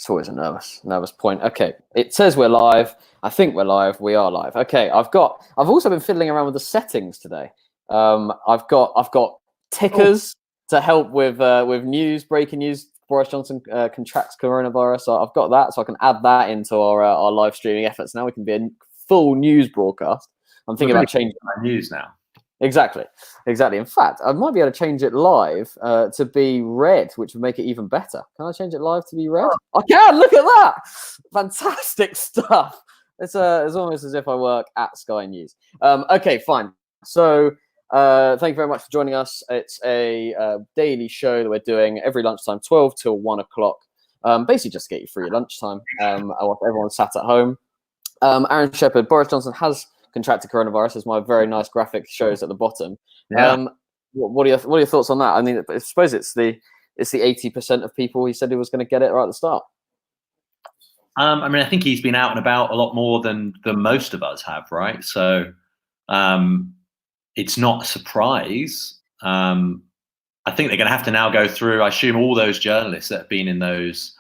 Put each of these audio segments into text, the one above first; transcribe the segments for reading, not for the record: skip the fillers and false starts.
It's always a nervous point. Okay, it says we're live. I think we're live. We are live. Okay, I've also been fiddling around with the settings today. I've got tickers to help with breaking news. Boris Johnson contracts coronavirus. So I've got that, so I can add that into our live streaming efforts. Now we can be a full news broadcast. I'm thinking about changing my news now. Exactly. In fact, I might be able to change it live to be red, which would make it even better. Can I change it live to be red? I can! Look at that! Fantastic stuff. It's almost as if I work at Sky News. Okay, fine. So thank you very much for joining us. It's a daily show that we're doing every lunchtime, 12 till 1 o'clock. Basically just to get you through your lunchtime while everyone's sat at home. Aaron Shepherd, Boris Johnson has contracted coronavirus, as my very nice graphic shows at the bottom. Yeah. What are your thoughts on that? I mean, I suppose it's the 80% of people he said he was going to get it right at the start. I mean, I think he's been out and about a lot more than most of us have, right? So it's not a surprise. I think they're going to have to now go through, I assume, all those journalists that have been in those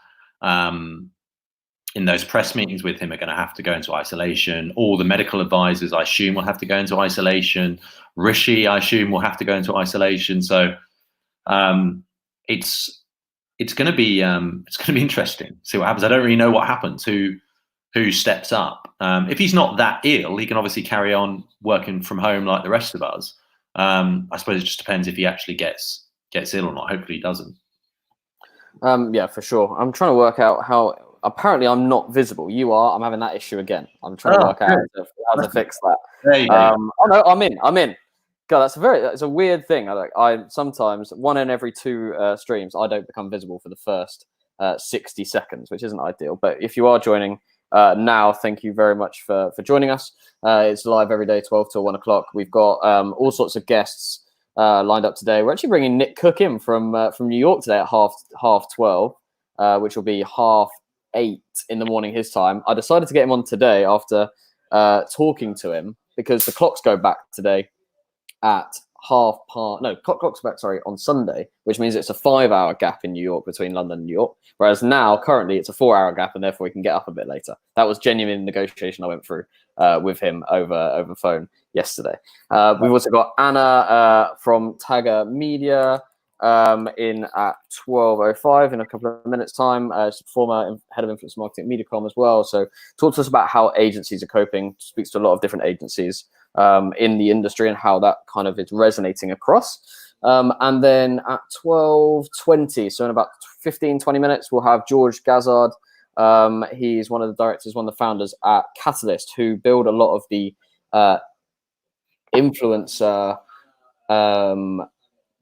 press meetings with him are going to have to go into isolation. All the medical advisors, I assume, will have to go into isolation. Rishi, I assume, will have to go into isolation. So it's going to be interesting. See what happens. I don't really know what happens. Who steps up? If he's not that ill, he can obviously carry on working from home like the rest of us. I suppose it just depends if he actually gets ill or not. Hopefully, he doesn't. Yeah, for sure. I'm trying to work out how. Apparently, I'm not visible. You are. I'm having that issue again. I'm trying to work out how to fix that. There you go. Oh no, I'm in. God, that's a weird thing. I sometimes, one in every two streams, I don't become visible for the first 60 seconds, which isn't ideal. But if you are joining now, thank you very much for joining us. It's live every day, 12 till 1 o'clock. We've got all sorts of guests lined up today. We're actually bringing Nick Cooke in from New York today at half 12, which will be 8:30 in the morning his time. I decided to get him on today after talking to him because the clocks go back today at clocks back on Sunday, which means it's a 5-hour gap in New York between London and New York, whereas now currently it's a 4-hour gap, and therefore we can get up a bit later. That was genuine negotiation I went through with him over phone yesterday. We've also got Anna from Tagger Media in at 12:05 in a couple of minutes time. She's former head of influence marketing at Mediacom as well. So talk to us about how agencies are coping. Speaks to a lot of different agencies in the industry and how that kind of is resonating across. And then at 12:20, so in about 15-20 minutes, we'll have George Gazzard. He's one of the directors, one of the founders at Catalyst, who build a lot of the influencer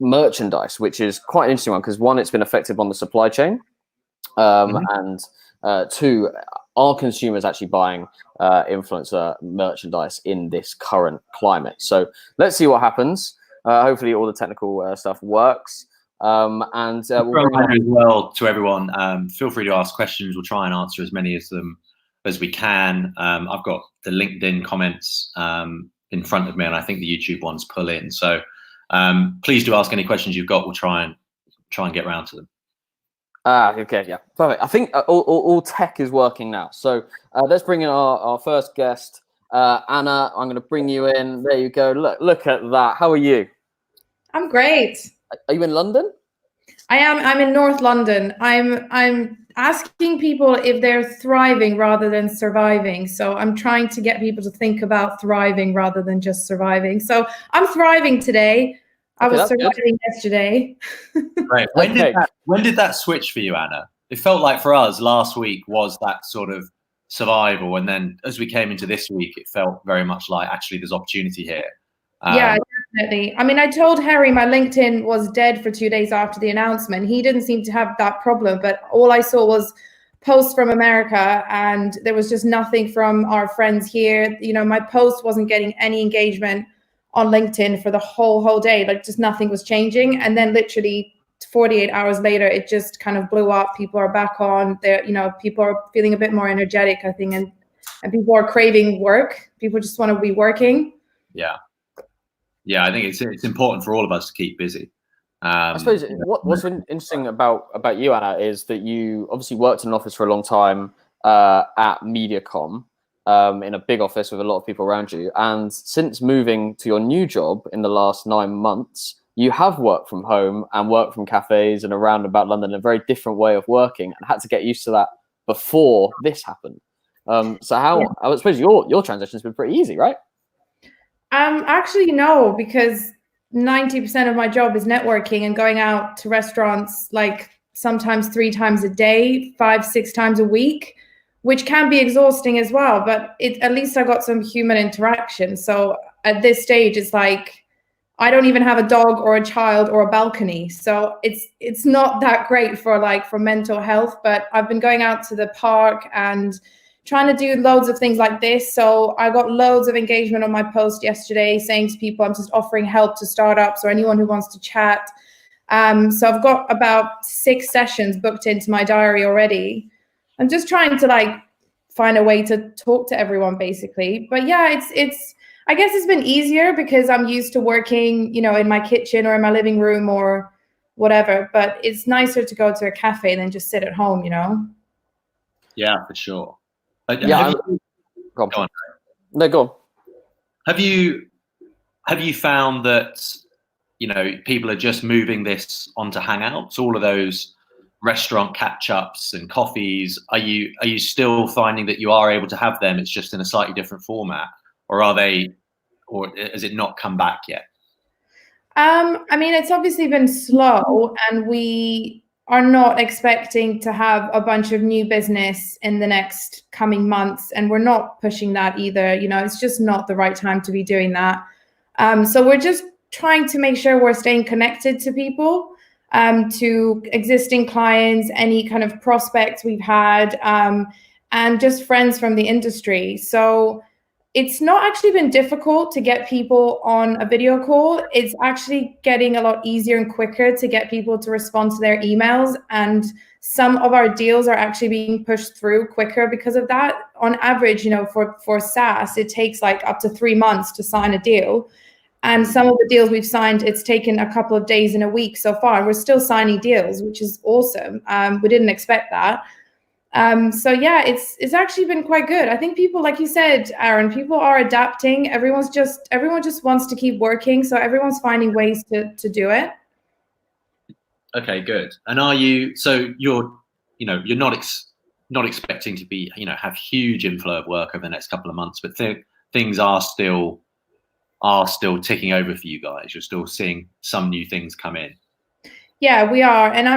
merchandise, which is quite an interesting one because one, it's been effective on the supply chain, and two, are consumers actually buying influencer merchandise in this current climate? So let's see what happens. Hopefully all the technical stuff works. And we'll as well to everyone, feel free to ask questions. We'll try and answer as many of them as we can. I've got the LinkedIn comments in front of me, and I think the YouTube ones pull in. So please do ask any questions you've got. We'll try and get around to them. Okay, yeah, perfect. I think all tech is working now. So let's bring in our first guest, Anna. I'm going to bring you in. There you go. Look at that. How are you? I'm great. Are you in London? I am. I'm in North London. I'm asking people if they're thriving rather than surviving. So I'm trying to get people to think about thriving rather than just surviving. So I'm thriving today. I was surviving yesterday. Right. When did that switch for you, Anna? It felt like for us last week was that sort of survival, and then as we came into this week, it felt very much like actually there's opportunity here. Yeah, definitely. I mean, I told Harry my LinkedIn was dead for 2 days after the announcement. He didn't seem to have that problem, but all I saw was posts from America, and there was just nothing from our friends here. You know, my post wasn't getting any engagement on LinkedIn for the whole day. Like, just nothing was changing. And then literally 48 hours later, it just kind of blew up. People are back on there. You know, people are feeling a bit more energetic, I think, and people are craving work. People just want to be working. Yeah, I think it's important for all of us to keep busy. I suppose what's interesting about you, Anna, is that you obviously worked in an office for a long time at Mediacom, in a big office with a lot of people around you. And since moving to your new job in the last 9 months, you have worked from home and worked from cafes and around about London, a very different way of working, and had to get used to that before this happened. So I suppose your transition has been pretty easy, right? Actually, no, because 90% of my job is networking and going out to restaurants like sometimes 3 times a day, 5-6 times a week, which can be exhausting as well. But at least I got some human interaction. So at this stage, it's like I don't even have a dog or a child or a balcony. So it's not that great for mental health. But I've been going out to the park and trying to do loads of things like this. So I got loads of engagement on my post yesterday saying to people, I'm just offering help to startups or anyone who wants to chat. So I've got about 6 sessions booked into my diary already. I'm just trying to find a way to talk to everyone basically. But yeah, I guess it's been easier because I'm used to working, in my kitchen or in my living room or whatever. But it's nicer to go to a cafe than just sit at home, Yeah, for sure. Go on. No, go on. Have you found that people are just moving this onto Hangouts? All of those restaurant catch-ups and coffees. Are you still finding that you are able to have them? It's just in a slightly different format, or has it not come back yet? I mean, it's obviously been slow, and we are not expecting to have a bunch of new business in the next coming months. And we're not pushing that either. It's just not the right time to be doing that. So we're just trying to make sure we're staying connected to people, to existing clients, any kind of prospects we've had, and just friends from the industry. So it's not actually been difficult to get people on a video call. It's actually getting a lot easier and quicker to get people to respond to their emails. And some of our deals are actually being pushed through quicker because of that. On average, for SaaS, it takes up to 3 months to sign a deal. And some of the deals we've signed, it's taken a couple of days in a week so far. We're still signing deals, which is awesome. We didn't expect that. So yeah, it's actually been quite good. I think people, like you said, Aaron, people are adapting. Everyone just wants to keep working. So everyone's finding ways to do it. Okay, good. And you're not expecting to be, have huge inflow of work over the next couple of months, but things are still ticking over for you guys. You're still seeing some new things come in. Yeah, we are. And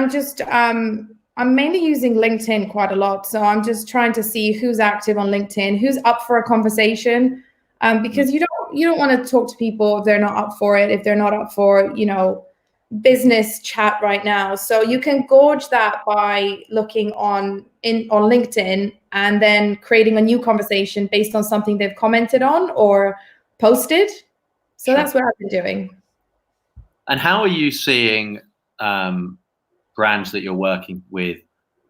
I'm mainly using LinkedIn quite a lot. So I'm just trying to see who's active on LinkedIn, who's up for a conversation, because you don't want to talk to people if they're not up for it, if they're not up for, business chat right now. So you can gauge that by looking on LinkedIn and then creating a new conversation based on something they've commented on or posted. So Sure. That's what I've been doing. And how are you seeing brands that you're working with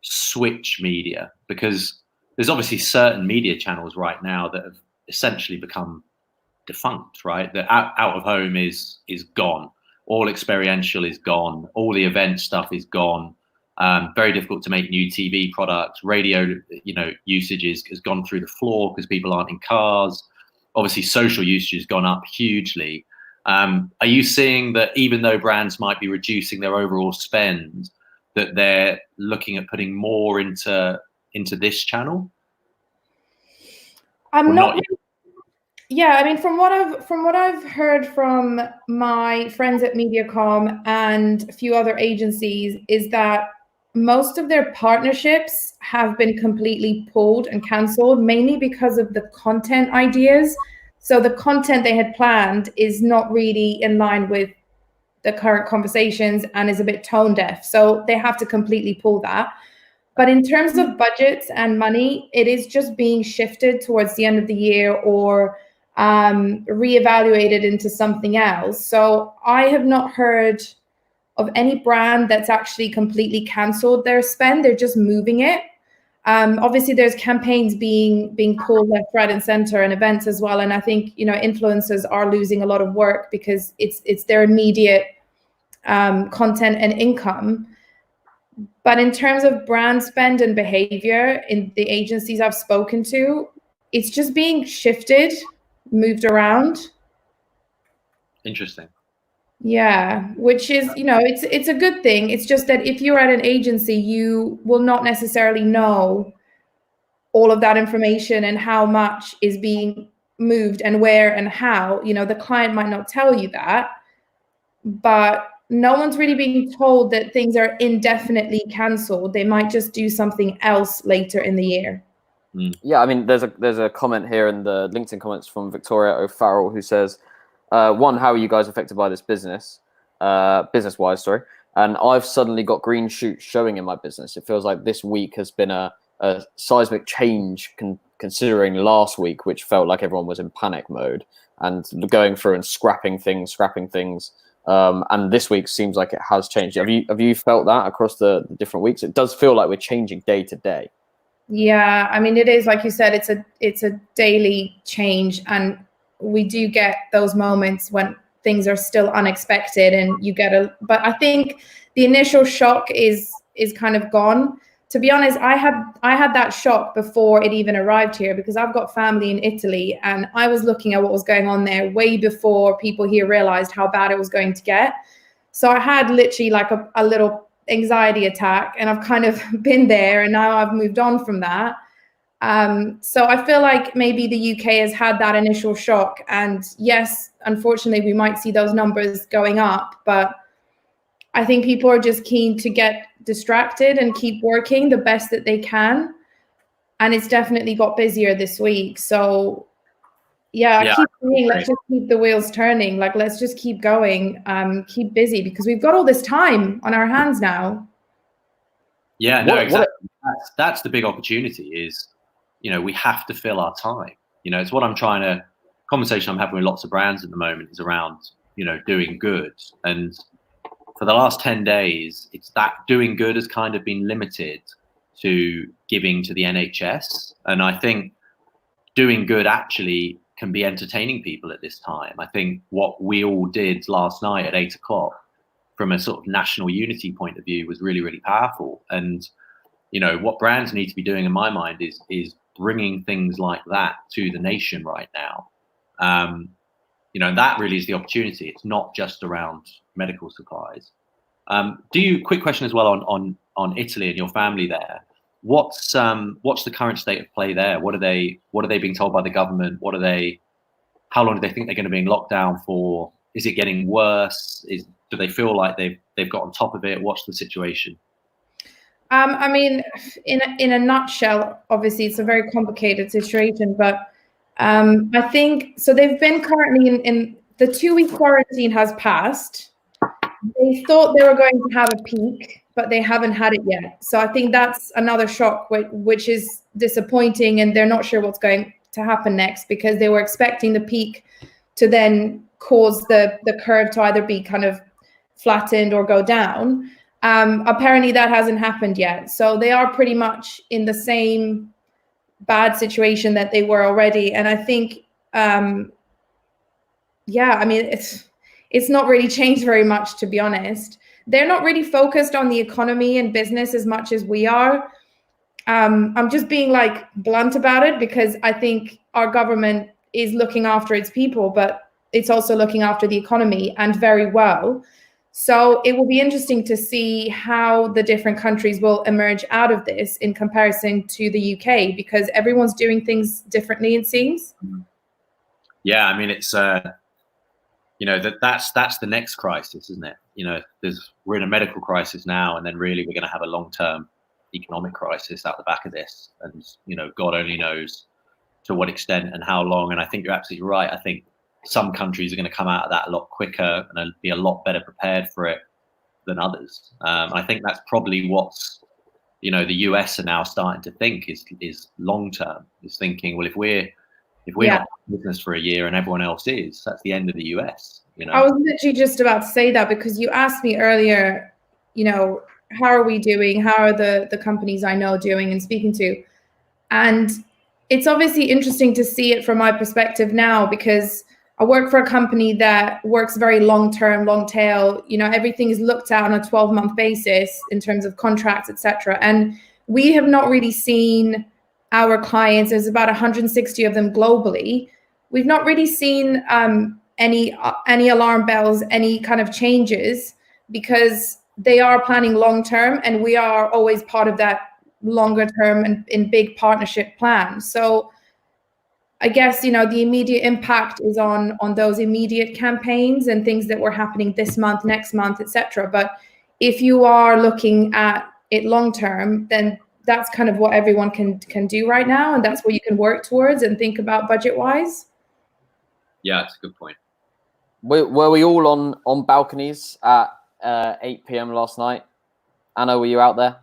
switch media? Because there's obviously certain media channels right now that have essentially become defunct, right? The out of home is gone. All experiential is gone. All the event stuff is gone. Very difficult to make new TV products. Radio, usage has gone through the floor because people aren't in cars. Obviously, social usage has gone up hugely. Are you seeing that even though brands might be reducing their overall spend, that they're looking at putting more into this channel? I'm not. Yeah, I mean, from what I've heard from my friends at Mediacom and a few other agencies, is that most of their partnerships have been completely pulled and cancelled, mainly because of the content ideas. So the content they had planned is not really in line with the current conversations and is a bit tone deaf. So they have to completely pull that. But in terms of budgets and money, it is just being shifted towards the end of the year or reevaluated into something else. So I have not heard of any brand that's actually completely cancelled their spend. They're just moving it. Obviously, there's campaigns being pulled left, right, and center, and events as well. And I think influencers are losing a lot of work because it's their immediate content and income. But in terms of brand spend and behavior in the agencies I've spoken to, it's just being shifted, moved around. Interesting. Yeah, which is, it's a good thing. It's just that if you're at an agency, you will not necessarily know all of that information and how much is being moved and where and how. The client might not tell you that, but no one's really being told that things are indefinitely cancelled. They might just do something else later in the year. Yeah, I mean, there's a comment here in the LinkedIn comments from Victoria O'Farrell who says, one, how are you guys affected by this business-wise, sorry? And I've suddenly got green shoots showing in my business. It feels like this week has been a seismic change considering last week, which felt like everyone was in panic mode and going through and scrapping things. And this week seems like it has changed. Have you felt that across the different weeks? It does feel like we're changing day to day. Yeah, I mean, it is, like you said, it's a daily change, and we do get those moments when things are still unexpected and you get but I think the initial shock is kind of gone. To be honest, I had that shock before it even arrived here, because I've got family in Italy, and I was looking at what was going on there way before people here realized how bad it was going to get. So I had literally like a little anxiety attack, and I've kind of been there, and now I've moved on from that. So I feel like maybe the UK has had that initial shock, and yes, unfortunately, we might see those numbers going up, but I think people are just keen to get distracted and keep working the best that they can. And it's definitely got busier this week. So yeah, I keep saying, let's just keep the wheels turning. Like, let's just keep going, keep busy, because we've got all this time on our hands now. Yeah, no, exactly. That's the big opportunity is, we have to fill our time. It's what conversation I'm having with lots of brands at the moment is around, doing good. And for the last 10 days, it's that doing good has kind of been limited to giving to the NHS. And I think doing good actually can be entertaining people at this time. I think what we all did last night at 8:00 from a sort of national unity point of view was really, really powerful. And, what brands need to be doing in my mind is bringing things like that to the nation right now. That really is the opportunity. It's not just around medical supplies. Quick question as well on Italy and your family there. What's the current state of play there? What are they being told by the government? How long do they think they're going to be in lockdown for? Is it getting worse? Do they feel like they've got on top of it? What's the situation? I mean, in a nutshell, obviously it's a very complicated situation, but I think so. They've been currently in the 2-week quarantine has passed. They thought they were going to have a peak, but they haven't had it yet. So I think that's another shock, which is disappointing, and they're not sure what's going to happen next, because they were expecting the peak to then cause the curve to either be kind of flattened or go down. Apparently that hasn't happened yet. So they are pretty much in the same bad situation that they were already. And I think, I mean, it's not really changed very much, to be honest. They're not really focused on the economy and business as much as we are. I'm just being like blunt about it, because I think our government is looking after its people, but it's also looking after the economy, and very well. So it will be interesting to see how the different countries will emerge out of this in comparison to the UK, because everyone's doing things differently, it seems. Yeah, I mean, it's that's the next crisis, isn't it? We're in a medical crisis now, and then really we're going to have a long-term economic crisis out the back of this, and God only knows to what extent and how long. And I think you're absolutely right. I think some countries are going to come out of that a lot quicker and be a lot better prepared for it than others. I think that's probably what's the US are now starting to think is long term, is thinking, well, if we're not in business for a year and everyone else is, that's the end of the US. I was literally just about to say that, because you asked me earlier, how are we doing? How are the companies I know doing and speaking to? And it's obviously interesting to see it from my perspective now, because I work for a company that works very long-term, long tail. Everything is looked at on a 12-month basis in terms of contracts, etc. And we have not really seen our clients, there's about 160 of them globally. We've not really seen any alarm bells, any kind of changes, because they are planning long-term, and we are always part of that longer term and in big partnership plan. So I guess, the immediate impact is on those immediate campaigns and things that were happening this month, next month, etc. But if you are looking at it long term, then that's kind of what everyone can do right now, and that's what you can work towards and think about budget wise. Yeah, that's a good point. Were we all on balconies at 8 p.m. last night? Anna, were you out there?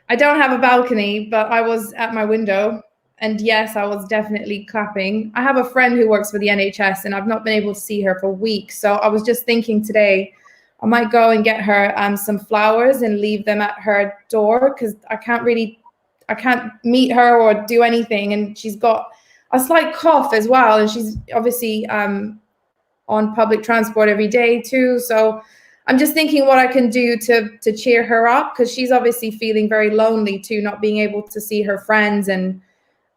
I don't have a balcony, but I was at my window. And yes, I was definitely clapping. I have a friend who works for the NHS, and I've not been able to see her for weeks. So I was just thinking today, I might go and get her some flowers and leave them at her door, because I can't meet her or do anything. And she's got a slight cough as well. And she's obviously on public transport every day too. So I'm just thinking what I can do to cheer her up, because she's obviously feeling very lonely too, not being able to see her friends and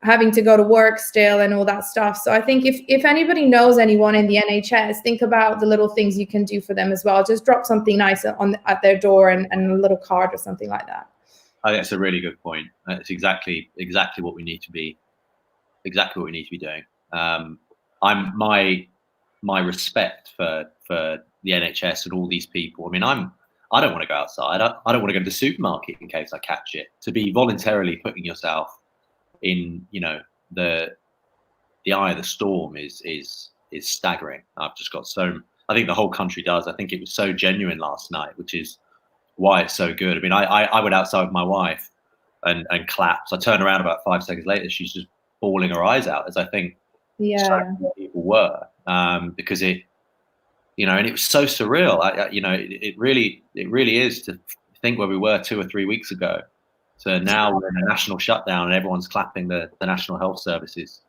having to go to work still and all that stuff. So I think if anybody knows anyone in the NHS, think about the little things you can do for them as well. Just drop something nice at their door and a little card or something like that. I think that's a really good point. It's exactly what we need to be doing. My respect for the NHS and all these people. I mean, I don't want to go outside. I don't want to go to the supermarket in case I catch it. To be voluntarily putting yourself in, the eye of the storm is staggering. I've just got I think the whole country does. I think it was so genuine last night, which is why it's so good. I mean, I went outside with my wife and clapped. So I turned around about 5 seconds later, she's just bawling her eyes out, as I think so many people were, because it, and it was so surreal. It really is to think where we were 2 or 3 weeks ago. So now we're in a national shutdown and everyone's clapping the National Health Services.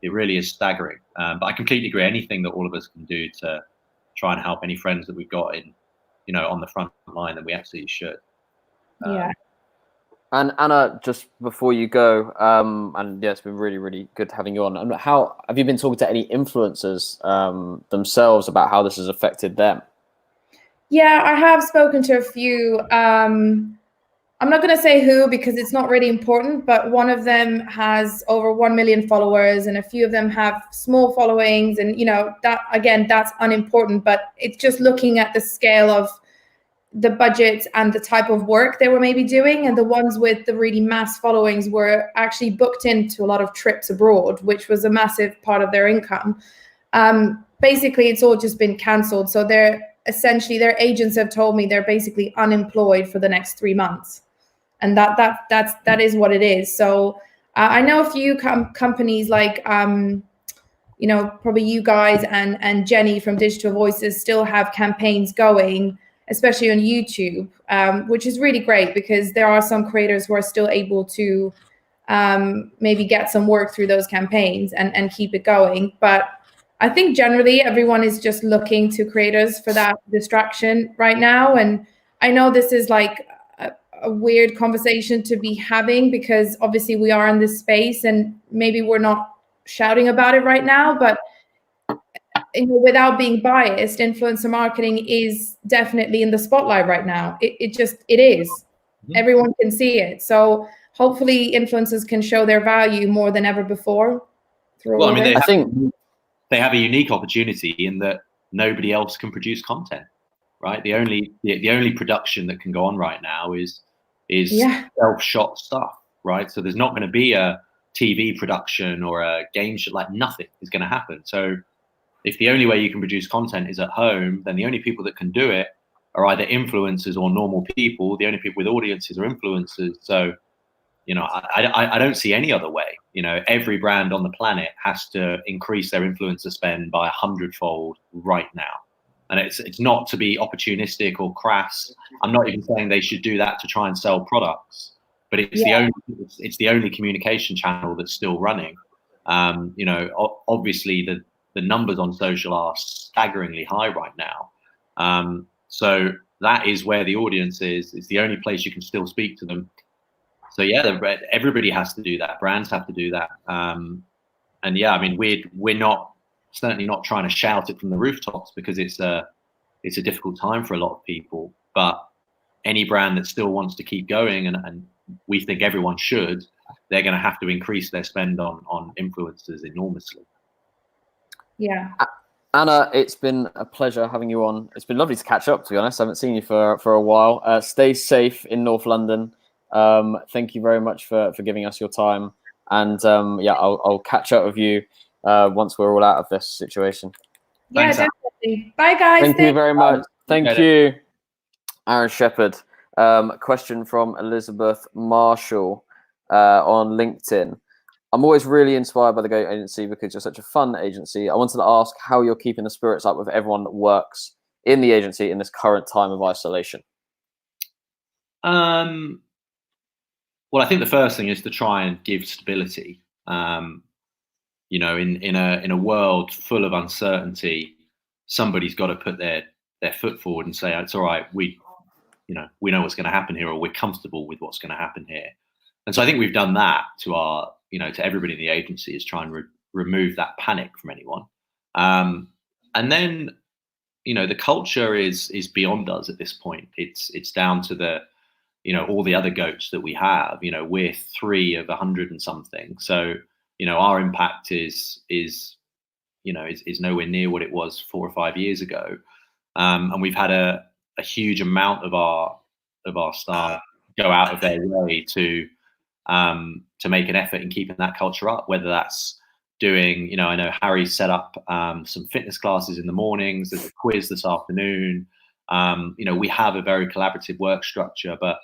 It really is staggering. But I completely agree. Anything that all of us can do to try and help any friends that we've got in, on the front line, then we absolutely should. Yeah. And Anna, just before you go, and yeah, it's been really, really good having you on. And how have you been talking to any influencers themselves about how this has affected them? Yeah, I have spoken to a few. I'm not going to say who, because it's not really important, but one of them has over 1 million followers and a few of them have small followings. And, that, again, that's unimportant, but it's just looking at the scale of the budget and the type of work they were maybe doing. And the ones with the really mass followings were actually booked into a lot of trips abroad, which was a massive part of their income. Basically, it's all just been cancelled. So their agents have told me they're basically unemployed for the next 3 months. And that is what it is. So I know a few companies like, probably you guys and Jenny from Digital Voices still have campaigns going, especially on YouTube, which is really great, because there are some creators who are still able to maybe get some work through those campaigns and keep it going. But I think generally everyone is just looking to creators for that distraction right now. And I know this is like a weird conversation to be having, because obviously we are in this space and maybe we're not shouting about it right now, but without being biased, influencer marketing is definitely in the spotlight right now. It is. Mm-hmm. Everyone can see it. So hopefully influencers can show their value more than ever before. Well, I mean, I think they have a unique opportunity in that nobody else can produce content, right? The only production that can go on right now is self-shot stuff, right? So there's not going to be a TV production or a game show, like nothing is going to happen. So if the only way you can produce content is at home, then the only people that can do it are either influencers or normal people. The only people with audiences are influencers. So, I don't see any other way. Every brand on the planet has to increase their influencer spend by 100-fold right now. And it's not to be opportunistic or crass. I'm not even saying they should do that to try and sell products, but it's the only communication channel that's still running. Obviously the numbers on social are staggeringly high right now. So that is where the audience is. It's the only place you can still speak to them. So yeah, everybody has to do that. Brands have to do that. And yeah, I mean, we're certainly not trying to shout it from the rooftops, because it's a difficult time for a lot of people. But any brand that still wants to keep going, and we think everyone should, they're going to have to increase their spend on influencers enormously. Yeah. Anna, it's been a pleasure having you on. It's been lovely to catch up, to be honest. I haven't seen you for a while. Stay safe in North London. Thank you very much for giving us your time. And yeah, I'll catch up with you once we're all out of this situation. Yeah, Thanks, definitely. Bye, guys. Thank you very much. Thank you, Aaron Shepherd. Question from Elizabeth Marshall on LinkedIn. I'm always really inspired by the GOAT agency because you're such a fun agency. I wanted to ask how you're keeping the spirits up with everyone that works in the agency in this current time of isolation. Well, I think the first thing is to try and give stability. You know, in a world full of uncertainty, somebody's got to put their foot forward and say, it's all right, we know what's going to happen here, or we're comfortable with what's going to happen here. And so I think we've done that to everybody in the agency, is try and remove that panic from anyone. And then, the culture is beyond us at this point. It's down to all the other GOATs that we have. We're 3 of 100 and something. So, our impact is nowhere near what it was 4 or 5 years ago. And we've had a huge amount of our staff go out of their way to make an effort in keeping that culture up, whether that's doing, I know Harry set up some fitness classes in the mornings, there's a quiz this afternoon. We have a very collaborative work structure, but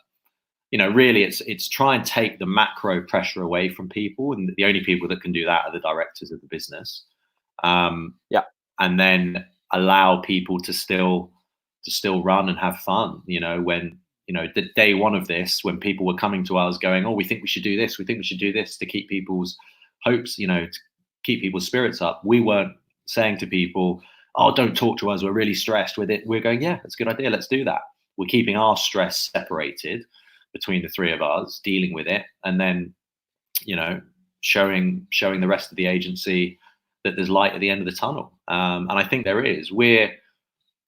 really it's try and take the macro pressure away from people, and the only people that can do that are the directors of the business. And then allow people to still run and have fun. When the day one of this, when people were coming to us going, oh, we think we should do this, to keep people's hopes, to keep people's spirits up, we weren't saying to people, oh, don't talk to us, we're really stressed with it. We're going, yeah, that's a good idea, let's do that. We're keeping our stress separated between the 3 of us, dealing with it, and then showing the rest of the agency that there's light at the end of the tunnel. And I think there is.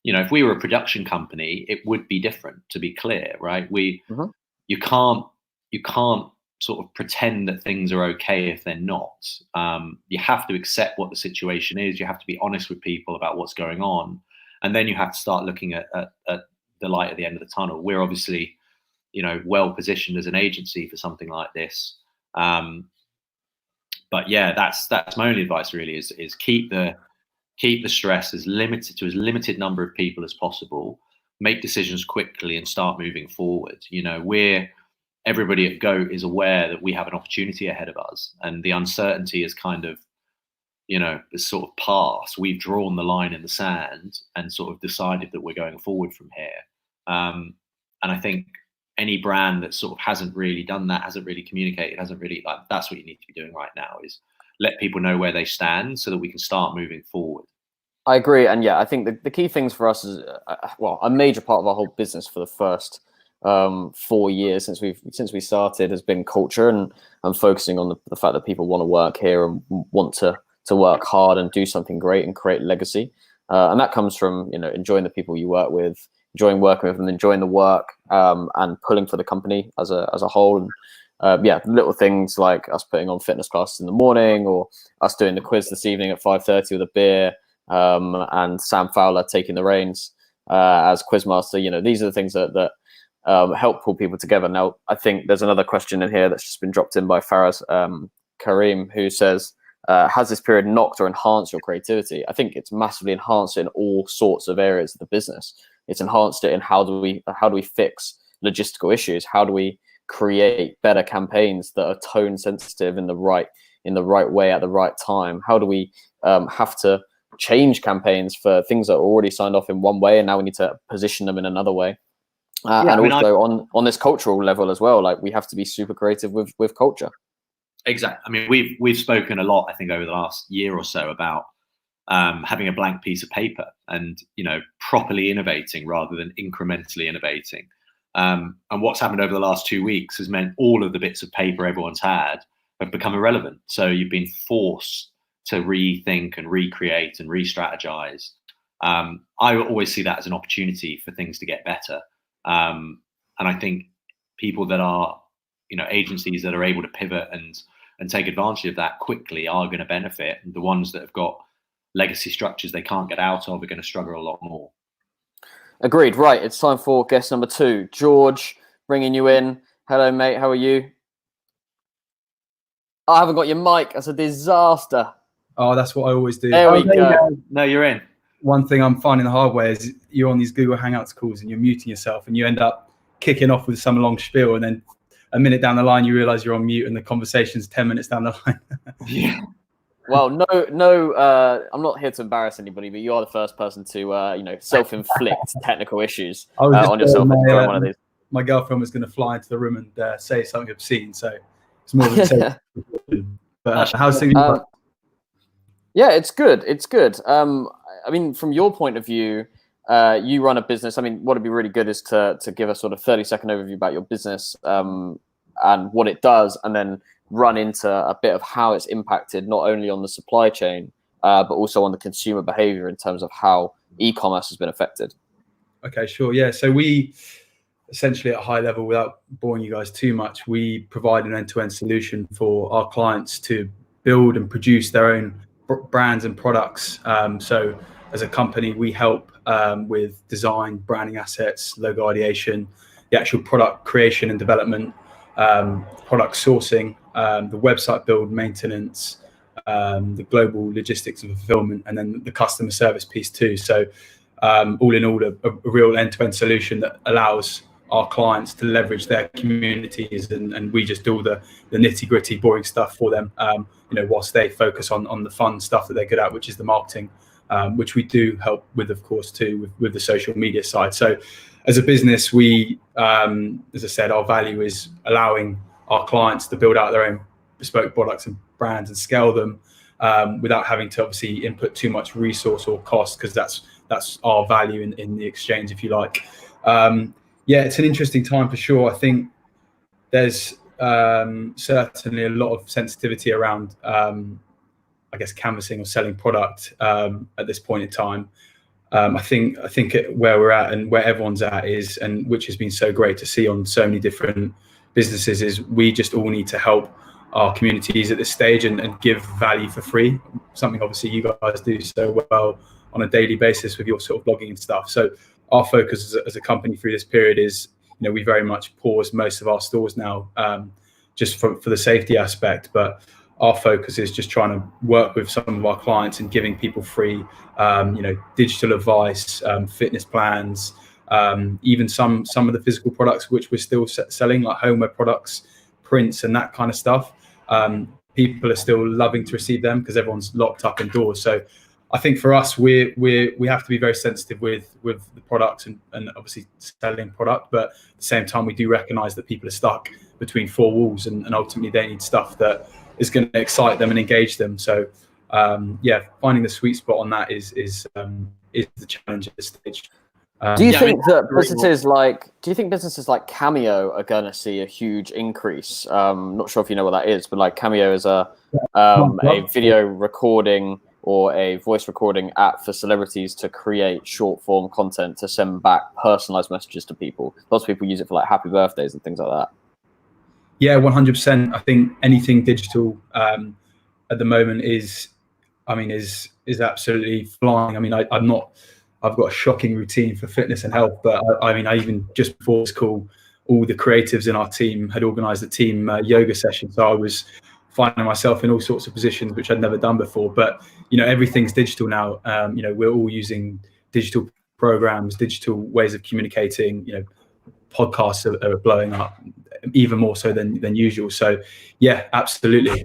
If we were a production company, it would be different, to be clear, right? You can't sort of pretend that things are okay if they're not. You have to accept what the situation is. You have to be honest with people about what's going on, and then you have to start looking at the light at the end of the tunnel. We're obviously, well positioned as an agency for something like this. But yeah, that's my only advice really, is keep the stress as limited number of people as possible, make decisions quickly and start moving forward. Everybody at GOAT is aware that we have an opportunity ahead of us, and the uncertainty is kind of, is sort of past. We've drawn the line in the sand and sort of decided that we're going forward from here. And I think any brand that sort of hasn't really done that, hasn't really communicated, that's what you need to be doing right now, is let people know where they stand so that we can start moving forward. I agree. And yeah, I think the key things for us is, a major part of our whole business for the first 4 years since we started has been culture, and focusing on the fact that people want to work here and want to work hard and do something great and create legacy. And that comes from, enjoying the people you work with, enjoying working with them, enjoying the work, and pulling for the company as a whole. And little things like us putting on fitness classes in the morning, or us doing the quiz this evening at 5:30 with a beer, and Sam Fowler taking the reins as quizmaster. These are the things that help pull people together. Now, I think there's another question in here that's just been dropped in by Faraz Kareem, who says, has this period knocked or enhanced your creativity? I think it's massively enhanced it in all sorts of areas of the business. It's enhanced it in how do we fix logistical issues? How do we create better campaigns that are tone sensitive in the right way at the right time? How do we have to change campaigns for things that are already signed off in one way, and now we need to position them in another way? On this cultural level as well, like we have to be super creative with culture. Exactly. I mean, we've spoken a lot, I think, over the last year or so about having a blank piece of paper and, properly innovating rather than incrementally innovating. And what's happened over the last 2 weeks has meant all of the bits of paper everyone's had have become irrelevant. So you've been forced to rethink and recreate and re-strategize. I always see that as an opportunity for things to get better. And I think people that are, agencies that are able to pivot and take advantage of that quickly are going to benefit. And the ones that have got legacy structures they can't get out of are going to struggle a lot more. Agreed. Right. It's time for guest number 2. George, bringing you in. Hello, mate. How are you? I haven't got your mic. That's a disaster. Oh, that's what I always do. There we go. No, you're in. One thing I'm finding the hard way is you're on these Google Hangouts calls and you're muting yourself and you end up kicking off with some long spiel, and then a minute down the line you realize you're on mute and the conversation's 10 minutes down the line. Yeah. Well, no. I'm not here to embarrass anybody, but you are the first person to, self-inflict technical issues on yourself. One of these. My girlfriend was going to fly into the room and say something obscene, so it's more than safe. But how's things? Yeah, it's good. It's good. I mean, from your point of view, you run a business. I mean, what would be really good is to give a sort of 30-second overview about your business and what it does, and then run into a bit of how it's impacted not only on the supply chain, but also on the consumer behavior in terms of how e-commerce has been affected. Okay, sure. Yeah. So we essentially, at a high level, without boring you guys too much, we provide an end-to-end solution for our clients to build and produce their own brands and products. So as a company, we help with design, branding assets, logo ideation, the actual product creation and development, product sourcing, the website build, maintenance, the global logistics and fulfillment, and then the customer service piece too. So all in all, a real end-to-end solution that allows our clients to leverage their communities, and we just do all the nitty-gritty, boring stuff for them, whilst they focus on the fun stuff that they're good at, which is the marketing, which we do help with, of course, too, with the social media side. So as a business, we, as I said, our value is allowing our clients to build out their own bespoke products and brands and scale them without having to obviously input too much resource or cost, because that's our value in the exchange, if you like. Yeah, it's an interesting time for sure. I think there's certainly a lot of sensitivity around, I guess, canvassing or selling product at this point in time. I think where we're at and where everyone's at is, and which has been so great to see on so many different businesses, is we just all need to help our communities at this stage and give value for free. Something obviously you guys do so well on a daily basis with your sort of blogging and stuff. So our focus as a company through this period is, we very much pause most of our stores now, just for the safety aspect. But our focus is just trying to work with some of our clients and giving people free, digital advice, fitness plans, even some of the physical products which we're still selling, like homeware products, prints, and that kind of stuff. People are still loving to receive them because everyone's locked up indoors. So I think for us, we have to be very sensitive with the products and obviously selling product, but at the same time, we do recognise that people are stuck between four walls, and ultimately they need stuff that is going to excite them and engage them. So finding the sweet spot on that is the challenge at this stage. Do you think businesses like Cameo are going to see a huge increase? Not sure if you know what that is, but like Cameo is a video recording or a voice recording app for celebrities to create short form content to send back personalized messages to people. Lots of people use it for like happy birthdays and things like that. Yeah, 100%. I think anything digital at the moment is absolutely flying. I mean, I've got a shocking routine for fitness and health, but I even just before this call, all the creatives in our team had organised a team yoga session. So I was finding myself in all sorts of positions which I'd never done before. But everything's digital now. We're all using digital programs, digital ways of communicating. Podcasts are blowing up even more so than usual. So yeah, absolutely.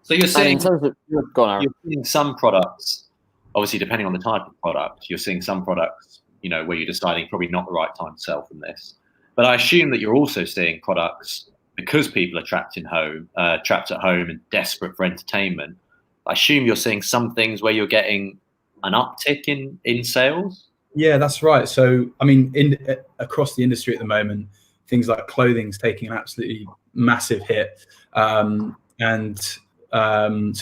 So you're saying you're seeing some products, obviously depending on the type of product, you're seeing some products, where you're deciding probably not the right time to sell from this. But I assume that you're also seeing products, because people are trapped at home and desperate for entertainment, I assume you're seeing some things where you're getting an uptick in sales. Yeah, that's right. So, I mean, across the industry at the moment, things like clothing's taking an absolutely massive hit, so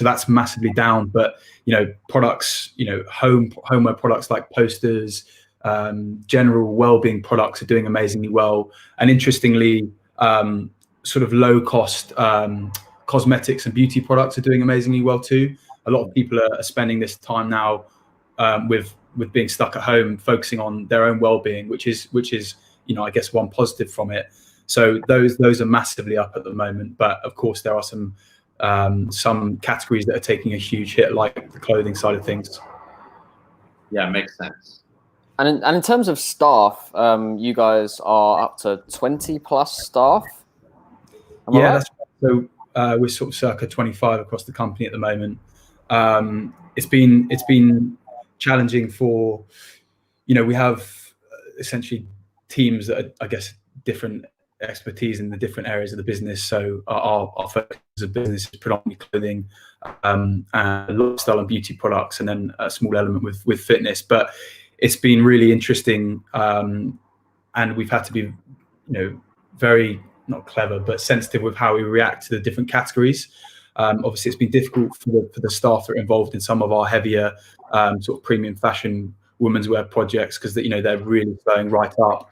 that's massively down. But products, homeware products like posters, general well-being products are doing amazingly well. And interestingly, sort of low-cost cosmetics and beauty products are doing amazingly well too. A lot of people are spending this time now with being stuck at home, focusing on their own well-being, which is I guess one positive from it. So those are massively up at the moment. But of course, there are some categories that are taking a huge hit, like the clothing side of things. Yeah, makes sense. And in terms of staff, you guys are up to 20 plus staff. Yeah, right? That's right. So we're sort of circa 25 across the company at the moment. It's been challenging for, we have essentially teams that are, I guess, different expertise in the different areas of the business. So our focus as a business is predominantly clothing, and lifestyle and beauty products, and then a small element with fitness. But it's been really interesting, and we've had to be, very not clever but sensitive with how we react to the different categories. Obviously, it's been difficult for the staff that are involved in some of our heavier sort of premium fashion women's wear projects, because they're really flowing right up.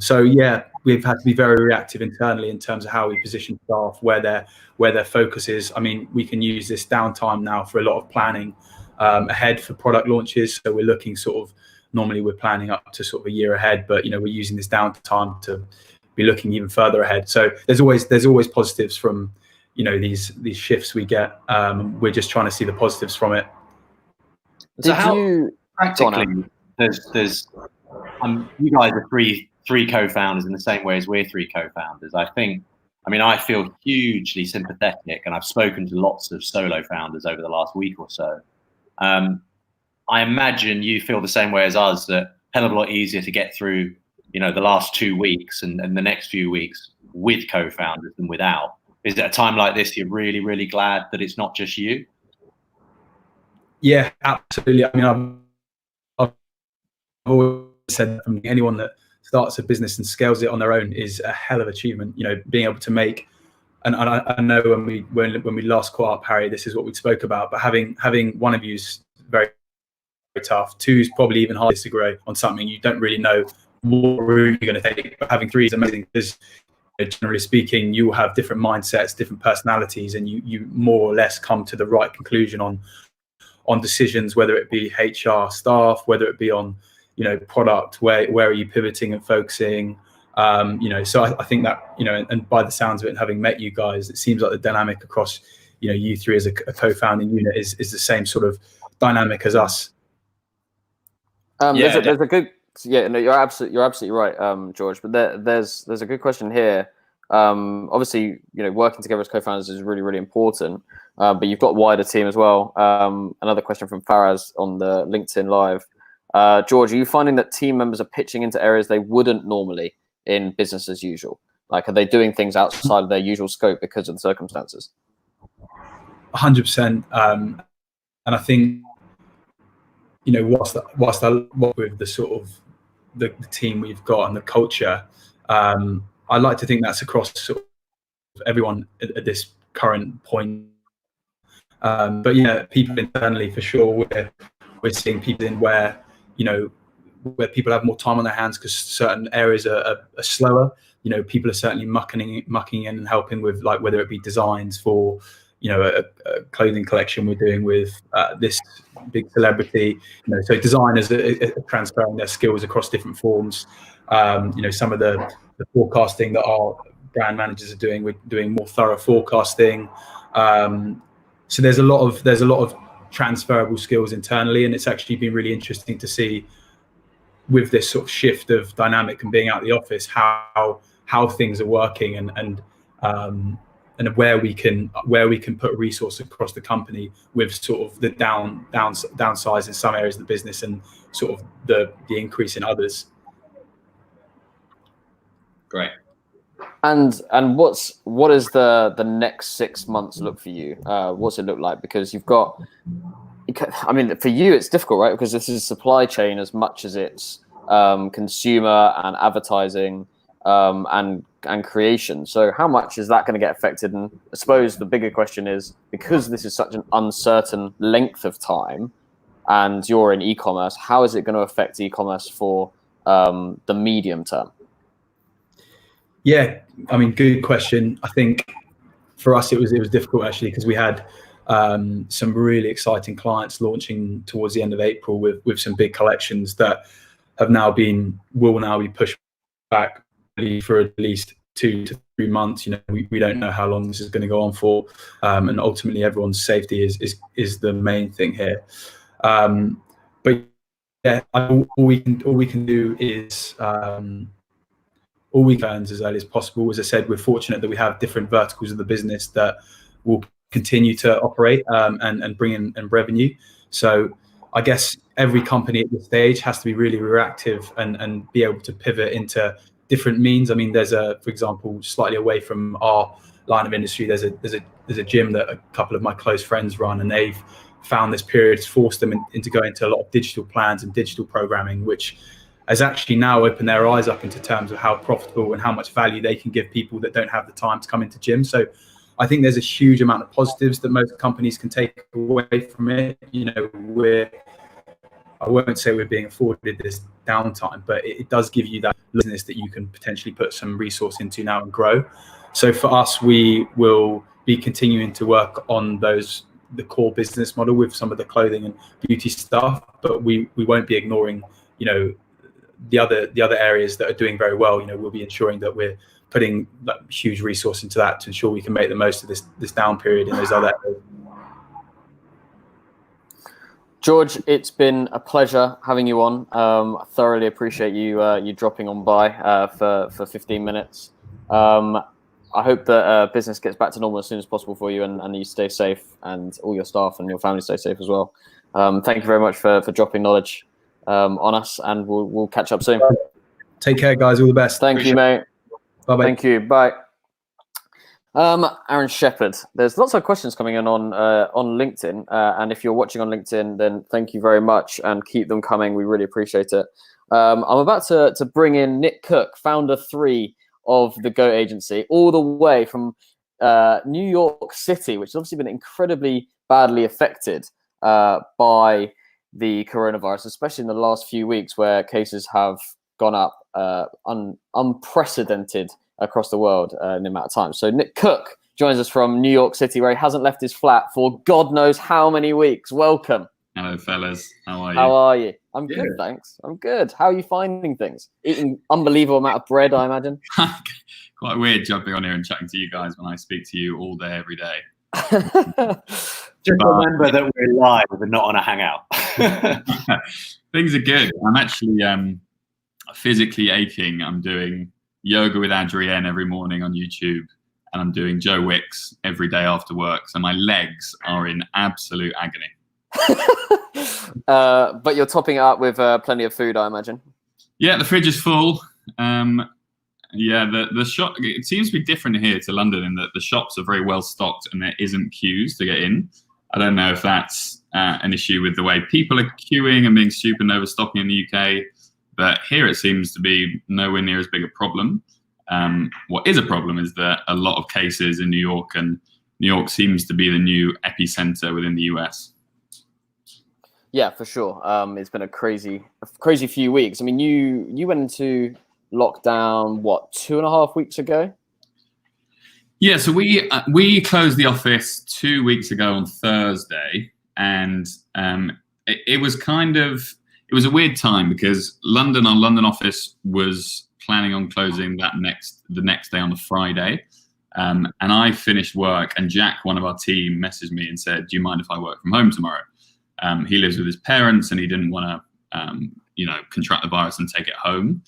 So yeah, we've had to be very reactive internally in terms of how we position staff, where their focus is. I mean, we can use this downtime now for a lot of planning ahead for product launches. So we're looking normally we're planning up to sort of a year ahead, but we're using this downtime to be looking even further ahead. So there's always positives from these shifts we get. We're just trying to see the positives from it. So how practically there's you guys are three co-founders in the same way as we're three co-founders. I feel hugely sympathetic, and I've spoken to lots of solo founders over the last week or so. I imagine you feel the same way as us, that a hell of a lot easier to get through, the last 2 weeks and the next few weeks with co-founders than without. Is it a time like this you're really, really glad that it's not just you? Yeah, absolutely. I mean, I've always said that anyone that starts a business and scales it on their own is a hell of an achievement. Being able to make, and I know when we last caught up, Harry, this is what we spoke about. But having one of you's very, very tough. Two is probably even harder to grow on something you don't really know what route you're going to take. But having three is amazing, because generally speaking, you will have different mindsets, different personalities, and you more or less come to the right conclusion on decisions, whether it be HR staff, whether it be on product, where are you pivoting and focusing. So I think that and by the sounds of it, and having met you guys, it seems like the dynamic across you three as a co-founding unit is the same sort of dynamic as us. There's a good you're absolutely right, George, but there's a good question here. Obviously, working together as co-founders is really, really important, but you've got a wider team as well. Another question from Faraz on the LinkedIn Live. George, are you finding that team members are pitching into areas they wouldn't normally in business as usual? Like, are they doing things outside of their usual scope because of the circumstances? 100%. And I think, whilst I work with the sort of the team we've got and the culture, I like to think that's across sort of everyone at this current point. But yeah, people internally for sure. We're seeing people in where people have more time on their hands because certain areas are slower. People are certainly mucking in and helping with, like, whether it be designs for a clothing collection we're doing with this big celebrity. So designers are transferring their skills across different forms. Some of the forecasting that our brand managers are doing, we're doing more thorough forecasting. So there's a lot of transferable skills internally, and it's actually been really interesting to see with this sort of shift of dynamic and being out of the office how things are working and where we can put resource across the company with sort of the downsize in some areas of the business and sort of the increase in others. Great. And what is the next 6 months look for you? What's it look like? Because you've got, I mean, for you it's difficult, right? Because this is supply chain as much as it's consumer and advertising and creation. So how much is that going to get affected? And I suppose the bigger question is, because this is such an uncertain length of time, and you're in e-commerce, how is it going to affect e-commerce for the medium term? Yeah, I mean, good question. I think for us it was difficult actually, because we had some really exciting clients launching towards the end of April with some big collections that will now be pushed back for at least 2 to 3 months. You know, we don't know how long this is going to go on for, and ultimately everyone's safety is the main thing here. But yeah, all we can do is all we can as early as possible. As I said, we're fortunate that we have different verticals of the business that will continue to operate and bring in revenue. So I guess every company at this stage has to be really reactive and be able to pivot into different means. I mean, for example, slightly away from our line of industry, there's a gym that a couple of my close friends run, and they've found this period has forced them into going to a lot of digital plans and digital programming, which has actually now opened their eyes up into terms of how profitable and how much value they can give people that don't have the time to come into gym. So I think there's a huge amount of positives that most companies can take away from it. You know, I won't say we're being afforded this downtime, but it does give you that business that you can potentially put some resource into now and grow. So for us, we will be continuing to work on the core business model with some of the clothing and beauty stuff, but we won't be ignoring, you know, the other areas that are doing very well. You know, we'll be ensuring that we're putting huge resource into that to ensure we can make the most of this down period in those other areas. George, it's been a pleasure having you on. I thoroughly appreciate you dropping on by for 15 minutes. I hope that business gets back to normal as soon as possible for you, and you stay safe, and all your staff and your family stay safe as well. Thank you very much for dropping knowledge on us, and we'll catch up soon. Take care, guys. All the best. Thank you, mate. Bye-bye. Thank you. Bye. Aaron Shepherd, there's lots of questions coming in on LinkedIn, and if you're watching on LinkedIn, then thank you very much, and keep them coming. We really appreciate it. I'm about to bring in Nick Cooke, founder 3 of the Go Agency, all the way from New York City, which has obviously been incredibly badly affected by the coronavirus, especially in the last few weeks, where cases have gone up unprecedented across the world in the amount of time. So Nick Cooke joins us from New York City, where he hasn't left his flat for God knows how many weeks. Welcome. Hello, fellas. How are you? How are you? I'm good, thanks. I'm good. How are you finding things? Eating unbelievable amount of bread, I imagine. Quite weird jumping on here and chatting to you guys when I speak to you all day, every day. Just remember that we're live and not on a hangout. Things are good. I'm actually physically aching. I'm doing yoga with Adrienne every morning on YouTube, and I'm doing Joe Wicks every day after work. So my legs are in absolute agony. But you're topping it up with plenty of food, I imagine. Yeah, the fridge is full. Yeah, the shop, it seems to be different here to London in that the shops are very well stocked and there isn't queues to get in. I don't know if that's an issue with the way people are queuing and being stupid and overstocking in the UK, but here it seems to be nowhere near as big a problem. What is a problem is that a lot of cases in New York, and New York seems to be the new epicenter within the US. Yeah, for sure. It's been a crazy few weeks. I mean, you went into lockdown, what, 2.5 weeks ago? Yeah, so we closed the office 2 weeks ago on Thursday, and it was a weird time because our London office was planning on closing the next day on the Friday, and I finished work, and Jack, one of our team, messaged me and said, "Do you mind if I work from home tomorrow?" He lives with his parents, and he didn't want to, contract the virus and take it home.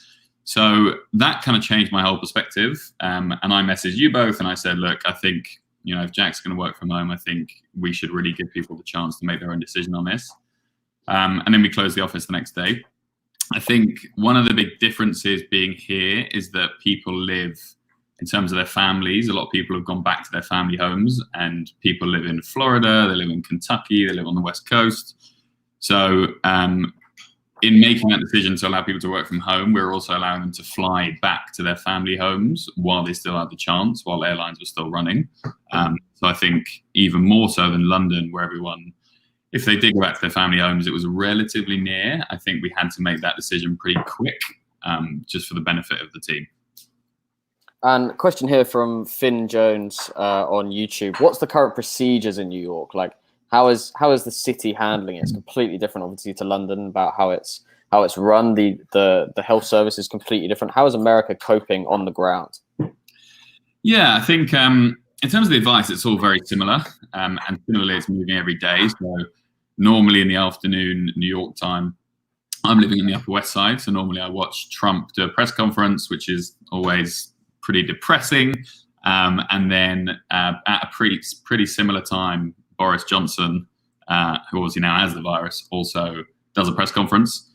So that kind of changed my whole perspective. And I messaged you both and I said, look, I think, if Jack's going to work from home, I think we should really give people the chance to make their own decision on this. And then we closed the office the next day. I think one of the big differences being here is that people live in terms of their families, a lot of people have gone back to their family homes, and people live in Florida, they live in Kentucky, they live on the West Coast. So in making that decision to allow people to work from home, we're also allowing them to fly back to their family homes while they still had the chance, while airlines were still running. So I think even more so than London, where everyone, if they did go back to their family homes, it was relatively near. I think we had to make that decision pretty quick, just for the benefit of the team. And question here from Finn Jones on YouTube. What's the current procedures in New York? Like, how is the city handling it? It's completely different, obviously, to London about how it's run. The health service is completely different. How is America coping on the ground? Yeah, I think in terms of the advice, it's all very similar, and similarly, it's moving every day. So normally in the afternoon, New York time, I'm living in the Upper West Side, so normally I watch Trump do a press conference, which is always pretty depressing, and then at a pretty similar time, Boris Johnson, who obviously now has the virus, also does a press conference.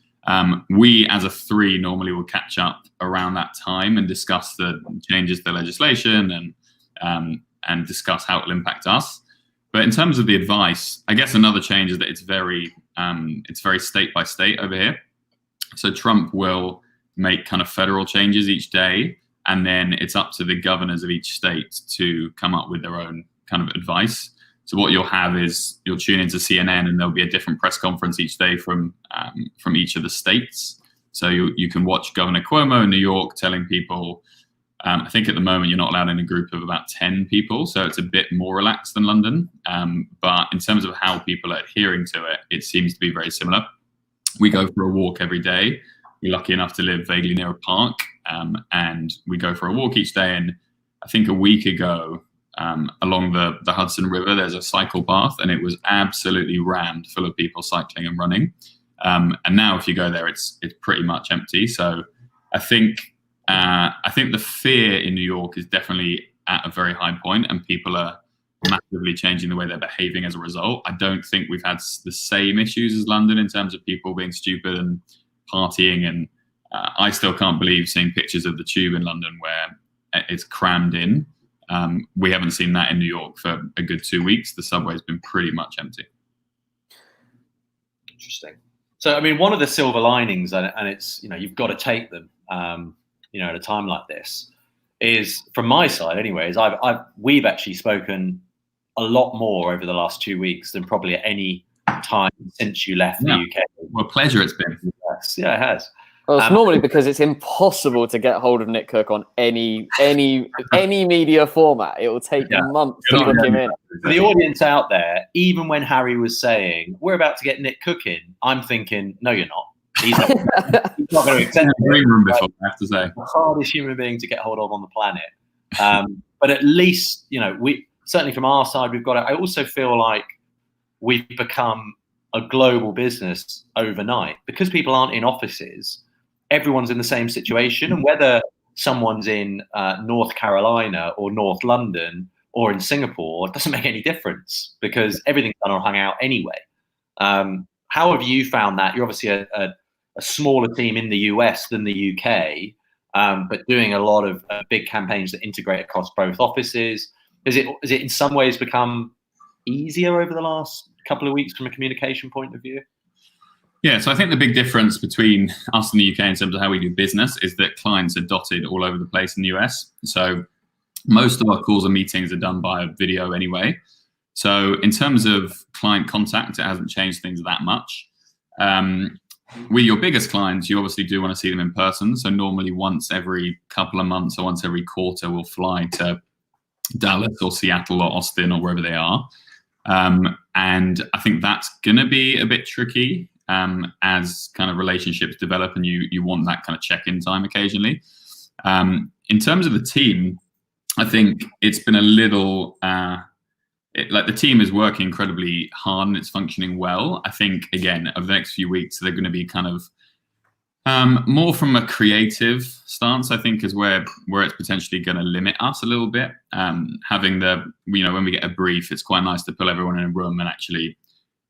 We, as a three, normally will catch up around that time and discuss the changes to the legislation and discuss how it will impact us. But in terms of the advice, I guess another change is that it's very state by state over here. So Trump will make kind of federal changes each day, and then it's up to the governors of each state to come up with their own kind of advice. So what you'll have is you'll tune into CNN, and there'll be a different press conference each day from each of the states. So you can watch Governor Cuomo in New York telling people, I think at the moment you're not allowed in a group of about 10 people, so it's a bit more relaxed than London. But in terms of how people are adhering to it, it seems to be very similar. We go for a walk every day. We're lucky enough to live vaguely near a park, and we go for a walk each day. And I think a week ago, along the Hudson River, there's a cycle path, and it was absolutely rammed full of people cycling and running. And now if you go there, it's pretty much empty. So I think the fear in New York is definitely at a very high point, and people are massively changing the way they're behaving as a result. I don't think we've had the same issues as London in terms of people being stupid and partying. And I still can't believe seeing pictures of the tube in London where it's crammed in. We haven't seen that in New York for a good 2 weeks. The subway's been pretty much empty. Interesting. So, I mean, one of the silver linings, and it's, you've got to take them, at a time like this, is from my side anyways, we've actually spoken a lot more over the last 2 weeks than probably at any time since you left the UK. What a pleasure it's been. Yes. Yeah, it has. Well, it's normally because it's impossible to get hold of Nick Cooke on any media format. It will take months to book him in. For the audience out there, even when Harry was saying, we're about to get Nick Cooke in, I'm thinking, no, you're not. He's not going to accept it. Before, I have to say. The hardest human being to get hold of on the planet. But at least, we certainly from our side, we've got it. I also feel like we've become a global business overnight because people aren't in offices. Everyone's in the same situation, and whether someone's in North Carolina or North London or in Singapore, it doesn't make any difference because everything's done on Hangout anyway. How have you found that? You're obviously a smaller team in the US than the UK, but doing a lot of big campaigns that integrate across both offices. Is it in some ways become easier over the last couple of weeks from a communication point of view? Yeah, so I think the big difference between us and the UK in terms of how we do business is that clients are dotted all over the place in the US. So most of our calls and meetings are done by video anyway. So in terms of client contact, it hasn't changed things that much. With your biggest clients, you obviously do want to see them in person. So normally once every couple of months or once every quarter, we'll fly to Dallas or Seattle or Austin or wherever they are. And I think that's going to be a bit tricky as kind of relationships develop and you want that kind of check-in time occasionally. In terms of the team, I think it's been a little, the team is working incredibly hard and it's functioning well. I think, again, over the next few weeks, they're going to be kind of more from a creative stance, I think, is where it's potentially going to limit us a little bit. Having when we get a brief, it's quite nice to pull everyone in a room and actually,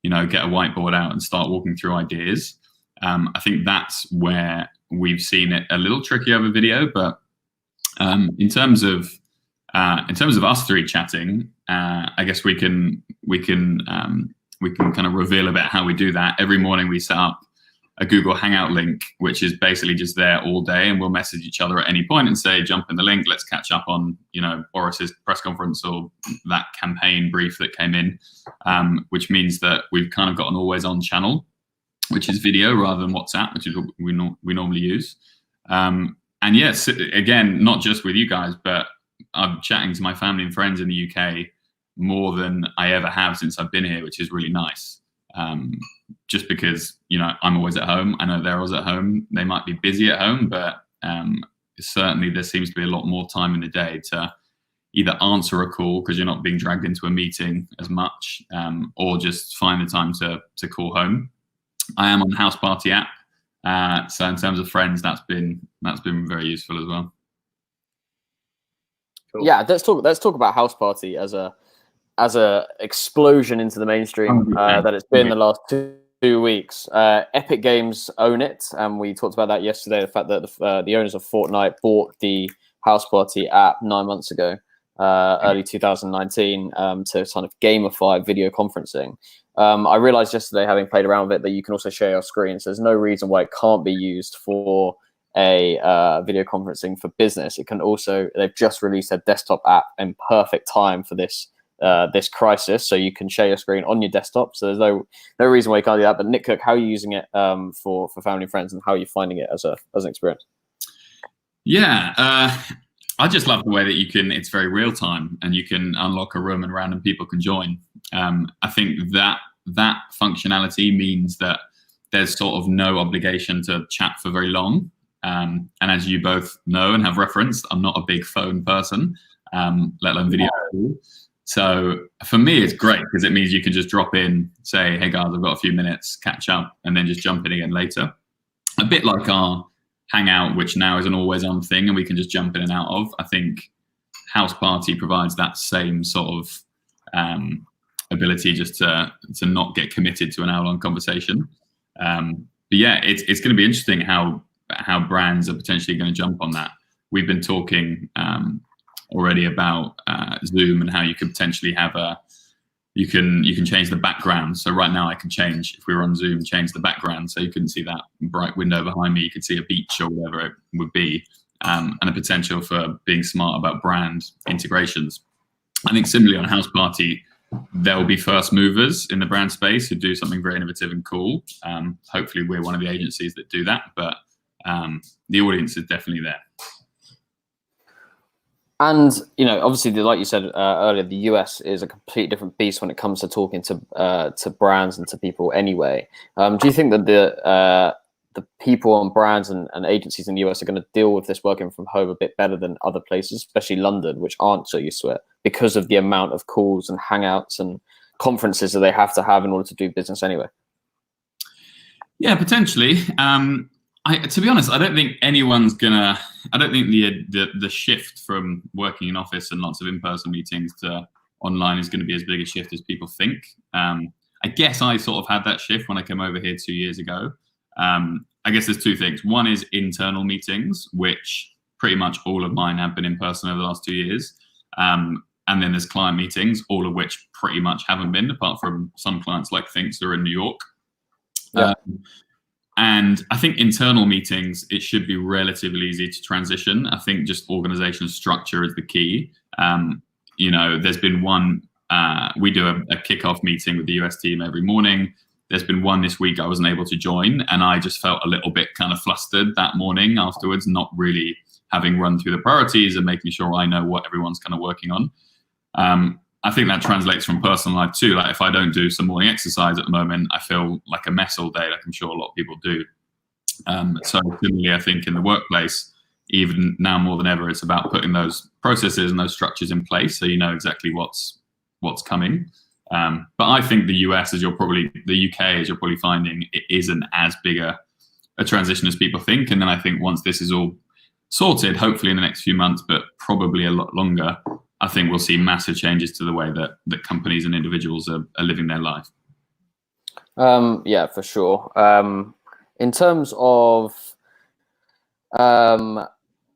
get a whiteboard out and start walking through ideas. I think that's where we've seen it a little tricky over video, but In terms of us three chatting, I guess we can kind of reveal a bit how we do that. Every morning we set up a Google Hangout link, which is basically just there all day, and we'll message each other at any point and say, jump in the link, let's catch up on, you know, Boris's press conference or that campaign brief that came in, which means that we've kind of got an always on channel, which is video rather than WhatsApp, which is what we normally use. And yes, again, not just with you guys, but I'm chatting to my family and friends in the UK more than I ever have since I've been here, which is really nice. Just because, you know, I'm always at home. I know they're always at home. They might be busy at home, but certainly there seems to be a lot more time in the day to either answer a call because you're not being dragged into a meeting as much, or just find the time to call home. I am on the House Party app. So in terms of friends, that's been very useful as well. Cool. Yeah, let's talk about House Party as a explosion into the mainstream that it's been the last 2 weeks. Epic Games own it, and we talked about that yesterday. The fact that the owners of Fortnite bought the House Party app 9 months ago, early 2019, to kind of gamify video conferencing. I realized yesterday, having played around with it, that you can also share your screen. So there's no reason why it can't be used for a video conferencing for business. It can also, they've just released a desktop app in perfect time for this crisis, so you can share your screen on your desktop. So there's no reason why you can't do that. But Nick Cooke, how are you using it for family and friends, and how are you finding it as an experience? Yeah, I just love the way that it's very real time, and you can unlock a room and random people can join. I think that functionality means that there's sort of no obligation to chat for very long. And as you both know and have referenced, I'm not a big phone person, let alone video. So for me, it's great because it means you can just drop in, say, hey guys, I've got a few minutes, catch up, and then just jump in again later. A bit like our Hangout, which now is an always on thing and we can just jump in and out of. I think House Party provides that same sort of ability just to not get committed to an hour-long conversation. But yeah, it's going to be interesting how brands are potentially going to jump on that. We've been talking already about Zoom and how you could potentially have you can change the background. So right now I can change, if we were on Zoom, change the background so you couldn't see that bright window behind me. You could see a beach or whatever it would be, and the potential for being smart about brand integrations. I think similarly on House Party, there will be first movers in the brand space who do something very innovative and cool. Hopefully we're one of the agencies that do that, but the audience is definitely there. And, you know, obviously, like you said earlier, the US is a completely different beast when it comes to talking to brands and to people anyway. Do you think that the people on brands and agencies in the US are going to deal with this working from home a bit better than other places, especially London, which aren't so used to it, because of the amount of calls and hangouts and conferences that they have to have in order to do business anyway? Yeah, potentially. To be honest, I don't think anyone's gonna. I don't think the shift from working in office and lots of in-person meetings to online is going to be as big a shift as people think. I guess I sort of had that shift when I came over here 2 years ago. I guess there's two things. One is internal meetings, which pretty much all of mine have been in person over the last 2 years. And then there's client meetings, all of which pretty much haven't been, apart from some clients like Thinks who are in New York. Yeah. And I think internal meetings, it should be relatively easy to transition. I think just organizational structure is the key. You know, there's been one, we do a kickoff meeting with the US team every morning. There's been one this week I wasn't able to join, and I just felt a little bit kind of flustered that morning afterwards, not really having run through the priorities and making sure I know what everyone's kind of working on. I think that translates from personal life too. Like if I don't do some morning exercise at the moment, I feel like a mess all day, like I'm sure a lot of people do. So similarly, I think in the workplace, even now more than ever, it's about putting those processes and those structures in place so you know exactly what's coming. But I think the UK, as you're probably finding, it isn't as big a transition as people think. And then I think once this is all sorted, hopefully in the next few months, but probably a lot longer, I think we'll see massive changes to the way that companies and individuals are living their life. Yeah, for sure. In terms of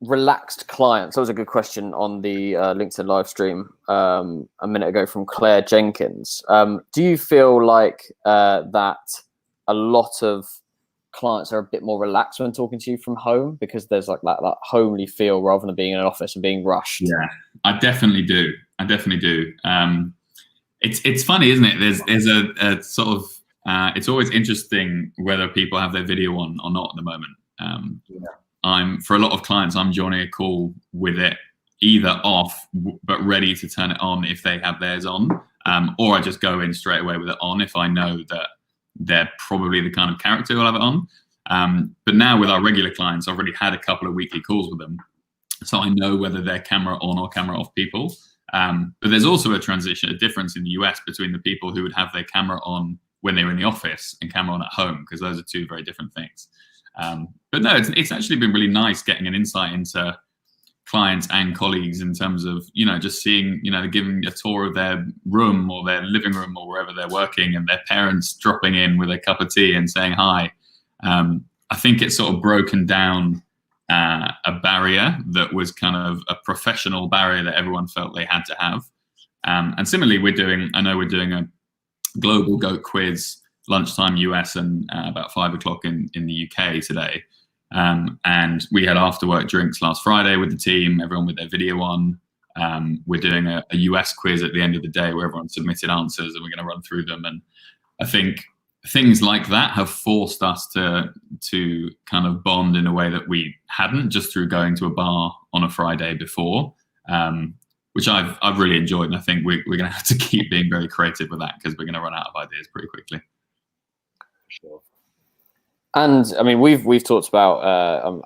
relaxed clients? That was a good question on the LinkedIn live stream a minute ago from Claire Jenkins. Do you feel like that a lot of clients are a bit more relaxed when talking to you from home because there's like that homely feel rather than being in an office and being rushed? Yeah, I definitely do. It's funny, isn't it? There's a sort of it's always interesting whether people have their video on or not at the moment. For a lot of clients, I'm joining a call with it either off but ready to turn it on if they have theirs on, or I just go in straight away with it on if I know that they're probably the kind of character who'll have it on. But now with our regular clients, I've already had a couple of weekly calls with them, so I know whether they're camera on or camera off people. But there's also a difference in the US between the people who would have their camera on when they're in the office and camera on at home, because those are two very different things. But no, it's actually been really nice getting an insight into clients and colleagues in terms of, just seeing, giving a tour of their room or their living room or wherever they're working, and their parents dropping in with a cup of tea and saying hi. I think it's sort of broken down a barrier that was kind of a professional barrier that everyone felt they had to have. And similarly, we're doing a global GOAT quiz lunchtime US and about 5 o'clock in the UK today. And we had after work drinks last Friday with the team, everyone with their video on. We're doing a US quiz at the end of the day where everyone submitted answers and we're going to run through them. And I think things like that have forced us to kind of bond in a way that we hadn't just through going to a bar on a Friday before, which I've really enjoyed. And I think we're going to have to keep being very creative with that because we're going to run out of ideas pretty quickly. Sure. And I mean, we've talked about,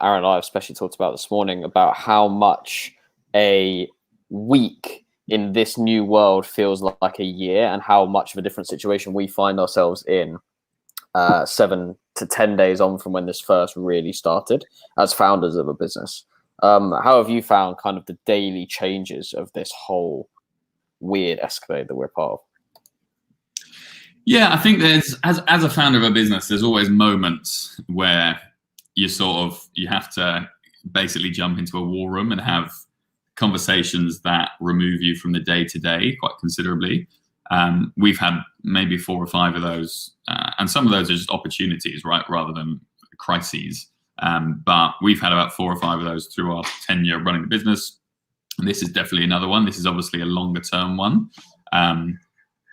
Aaron and I have especially talked about this morning about how much a week in this new world feels like a year, and how much of a different situation we find ourselves in 7 to 10 days on from when this first really started as founders of a business. How have you found kind of the daily changes of this whole weird escalade that we're part of? Yeah, I think there's, as a founder of a business, there's always moments where you have to basically jump into a war room and have conversations that remove you from the day to day quite considerably. We've had maybe 4 or 5 of those, and some of those are just opportunities, right, rather than crises. But we've had about 4 or 5 of those through our tenure running the business. And this is definitely another one. This is obviously a longer term one.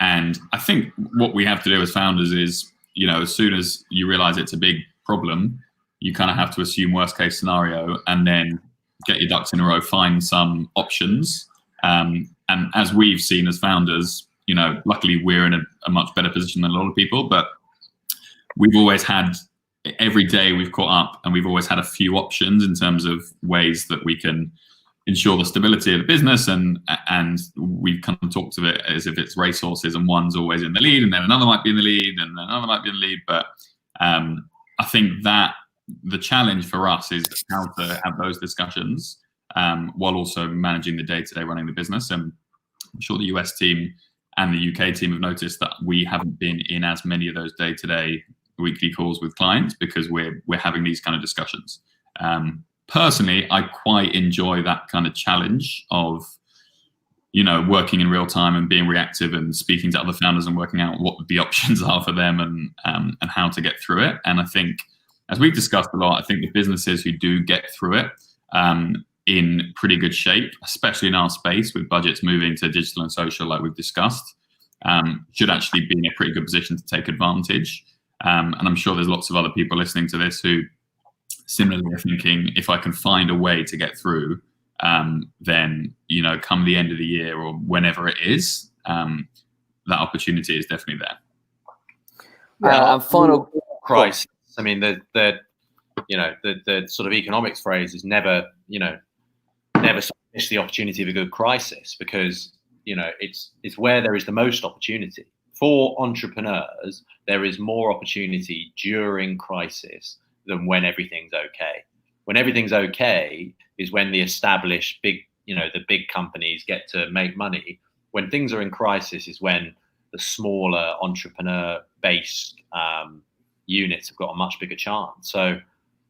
And I think what we have to do as founders is, as soon as you realize it's a big problem, you kind of have to assume worst case scenario and then get your ducks in a row, find some options. And as we've seen as founders, luckily we're in a much better position than a lot of people, but we've always had, every day we've caught up and we've always had a few options in terms of ways that we can ensure the stability of the business, and we've kind of talked of it as if it's racehorses and one's always in the lead and then another might be in the lead and then another might be in the lead. But I think that the challenge for us is how to have those discussions while also managing the day-to-day running the business. And I'm sure the US team and the UK team have noticed that we haven't been in as many of those day-to-day weekly calls with clients because we're having these kind of discussions. Personally, I quite enjoy that kind of challenge of, working in real time and being reactive and speaking to other founders and working out what the options are for them and how to get through it. And I think, as we've discussed a lot, I think the businesses who do get through it in pretty good shape, especially in our space with budgets moving to digital and social like we've discussed, should actually be in a pretty good position to take advantage. And I'm sure there's lots of other people listening to this who similarly are thinking, if I can find a way to get through, then, come the end of the year or whenever it is, that opportunity is definitely there. And final crisis. I mean, the sort of economics phrase is never miss the opportunity of a good crisis, because, it's where there is the most opportunity. For entrepreneurs, there is more opportunity during crisis than when everything's okay. When everything's okay is when the established big companies get to make money. When things are in crisis is when the smaller entrepreneur-based units have got a much bigger chance. So,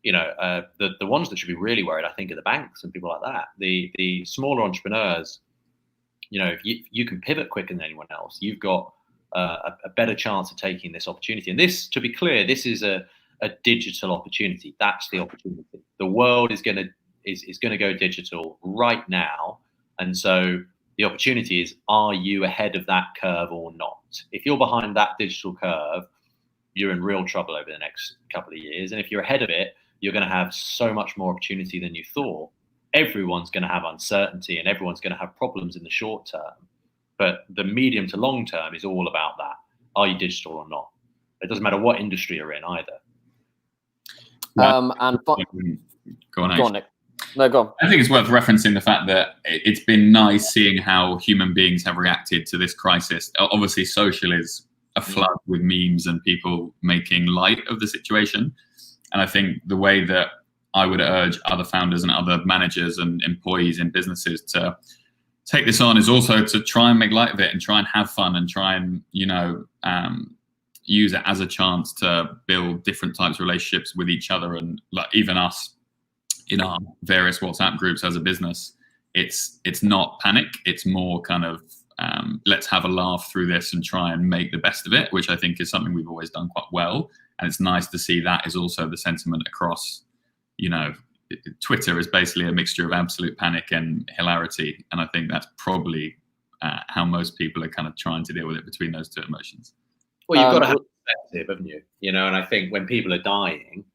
the ones that should be really worried, I think, are the banks and people like that. The smaller entrepreneurs, if you can pivot quicker than anyone else, you've got a better chance of taking this opportunity. And this, to be clear, this is a digital opportunity. That's the opportunity. The world is going to go digital right now, and so the opportunity is: are you ahead of that curve or not? If you're behind that digital curve, you're in real trouble over the next couple of years. And if you're ahead of it, you're going to have so much more opportunity than you thought. Everyone's going to have uncertainty and everyone's going to have problems in the short term. But the medium to long term is all about that. Are you digital or not? It doesn't matter what industry you're in either. Go on, Nick. No, go on. I think it's worth referencing the fact that it's been nice seeing how human beings have reacted to this crisis. Obviously, social is a flood with memes and people making light of the situation. And I think the way that I would urge other founders and other managers and employees in businesses to take this on is also to try and make light of it and try and have fun and try and, use it as a chance to build different types of relationships with each other. And like even us in our various WhatsApp groups as a business, it's not panic. It's more kind of, let's have a laugh through this and try and make the best of it, which I think is something we've always done quite well. And it's nice to see that is also the sentiment across, Twitter is basically a mixture of absolute panic and hilarity. And I think that's probably how most people are kind of trying to deal with it between those two emotions. Well, you've got to have perspective, haven't you? And I think when people are dying,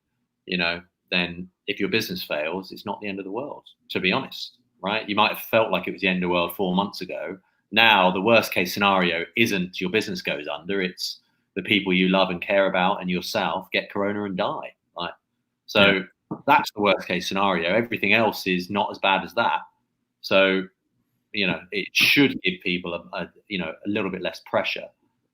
then if your business fails, it's not the end of the world, to be honest, right? You might have felt like it was the end of the world 4 months ago. Now, the worst case scenario isn't your business goes under. It's the people you love and care about and yourself get corona and die. Right? So that's the worst case scenario. Everything else is not as bad as that. So, it should give people a little bit less pressure.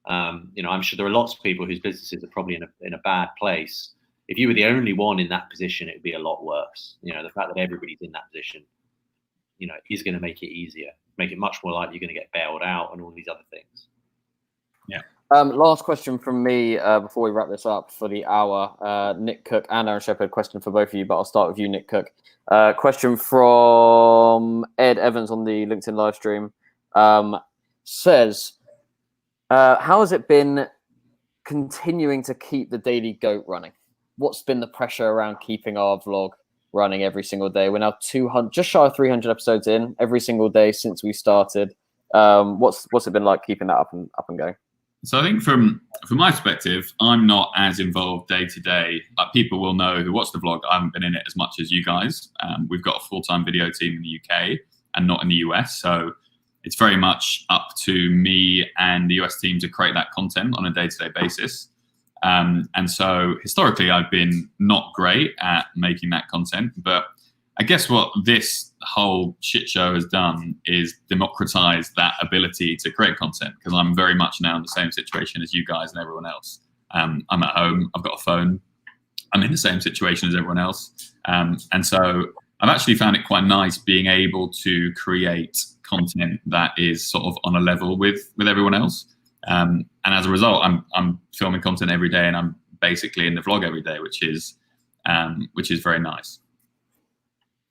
I'm sure there are lots of people whose businesses are probably in a bad place. If you were the only one in that position, it would be a lot worse. The fact that everybody's in that position, is going to make it easier, make it much more likely you're going to get bailed out and all these other things. Yeah. Last question from me before we wrap this up for the hour. Nick Cooke and Aaron Shepherd, question for both of you, but I'll start with you, Nick Cooke. Question from Ed Evans on the LinkedIn live stream. Says, how has it been continuing to keep the Daily Goat running? What's been the pressure around keeping our vlog running every single day? We're now 200, just shy of 300 episodes in every single day since we started. What's it been like keeping that up and going? So I think from my perspective, I'm not as involved day to day. Like people will know who watch the vlog. I haven't been in it as much as you guys. We've got a full-time video team in the UK and not in the US. So it's very much up to me and the US team to create that content on a day-to-day basis. And so historically, I've been not great at making that content. But I guess what this whole shit show has done is democratize that ability to create content, because I'm very much now in the same situation as you guys and everyone else. I'm at home, I've got a phone, I'm in the same situation as everyone else. And so I've actually found it quite nice being able to create content that is sort of on a level with everyone else. And as a result, I'm filming content every day and I'm basically in the vlog every day, which is very nice.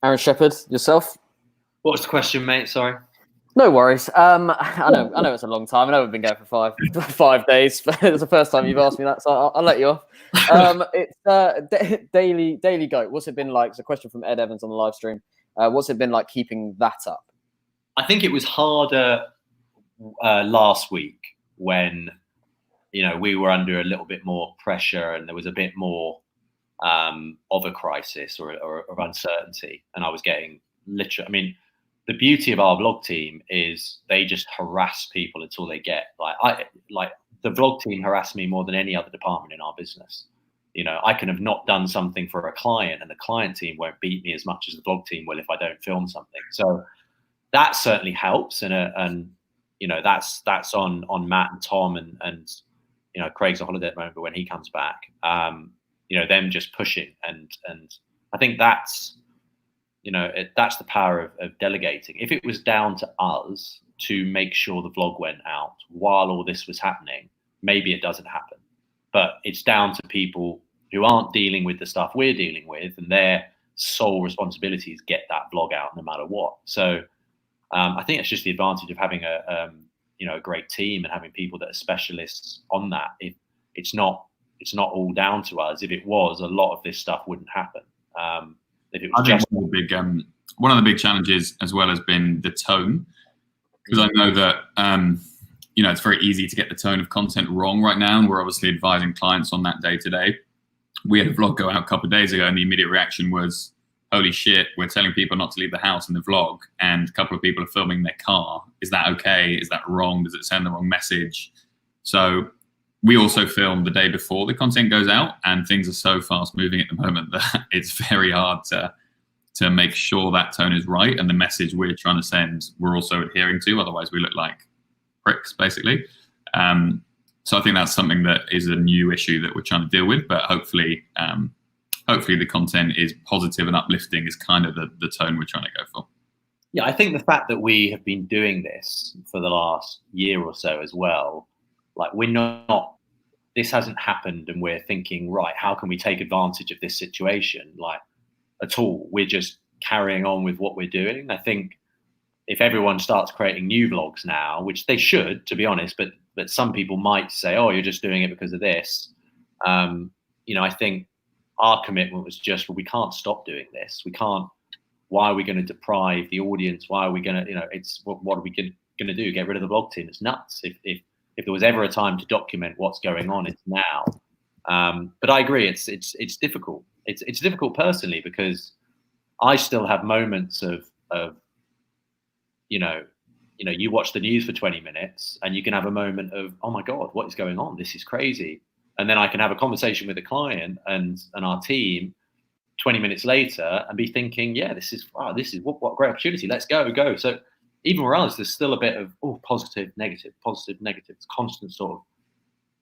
Aaron Shepherd, yourself? What's the question, mate? Sorry. No worries. I know it's a long time. I know we've been going for five days, but it's the first time you've asked me that, so I'll let you off. It's Daily Goat. What's it been like? It's a question from Ed Evans on the live stream. What's it been like keeping that up? I think it was harder last week when we were under a little bit more pressure and there was a bit more of a crisis or of uncertainty, and I was getting literally. I mean, the beauty of our vlog team is they just harass people until they get like the vlog team harass me more than any other department in our business. I can have not done something for a client and the client team won't beat me as much as the vlog team will if I don't film something. So that certainly helps, and that's on Matt and Tom and Craig's on holiday at the moment, but when he comes back, them just pushing and I think that's that's the power of delegating. If it was down to us to make sure the vlog went out while all this was happening, maybe it doesn't happen. But it's down to people who aren't dealing with the stuff we're dealing with, and their sole responsibility is get that vlog out no matter what. So I think it's just the advantage of having a great team and having people that are specialists on that. It's not all down to us. If it was, a lot of this stuff wouldn't happen. If it was just one of the big challenges as well has been the tone, because I know that it's very easy to get the tone of content wrong right now, and we're obviously advising clients on that day to day. We had a vlog go out a couple of days ago, and the immediate reaction was, "Holy shit! We're telling people not to leave the house in the vlog, and a couple of people are filming their car. Is that okay? Is that wrong? Does it send the wrong message?" So we also film the day before the content goes out, and things are so fast moving at the moment that it's very hard to make sure that tone is right and the message we're trying to send we're also adhering to. Otherwise, we look like pricks, basically. So I think that's something that is a new issue that we're trying to deal with. But hopefully the content is positive and uplifting is kind of the tone we're trying to go for. Yeah, I think the fact that we have been doing this for the last year or so as well, like this hasn't happened and we're thinking, right, how can we take advantage of this situation? Like, at all. We're just carrying on with what we're doing. I think if everyone starts creating new vlogs now, which they should, to be honest, but some people might say, oh, you're just doing it because of this. I think our commitment was just, well, we can't stop doing this. We can't. Why are we going to deprive the audience? Why are we going to, what are we going to do? Get rid of the vlog team? It's nuts. If there was ever a time to document what's going on, it's now. But I agree, it's difficult. It's difficult personally because I still have moments of you watch the news for 20 minutes and you can have a moment of, oh my God, what is going on? This is crazy. And then I can have a conversation with a client and our team 20 minutes later and be thinking, yeah, this is what a great opportunity. Let's go. So even with us, there's still a bit of positive, negative. It's constant sort of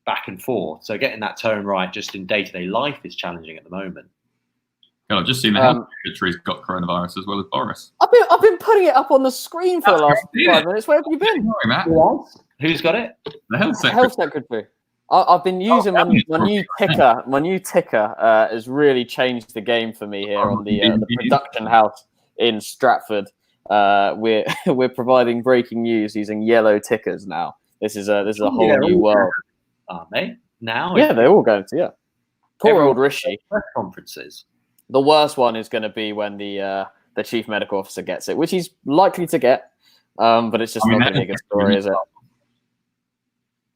back and forth. So getting that tone right just in day-to-day life is challenging at the moment. God, I've just seen the health secretary's got coronavirus as well as Boris. I've been putting it up on the screen for the last 5 minutes. Where have you been? Sorry, Matt. Who's got it? The health secretary. I've been using my new ticker. My new ticker has really changed the game for me here on the production house in Stratford. We're providing breaking news using yellow tickers now. This is a whole new world. Are they now? Yeah, they're all going to. Yeah. Poor old Rishi. Press conferences. The worst one is going to be when the chief medical officer gets it, which he's likely to get. But it's just not going to be a good story, is it?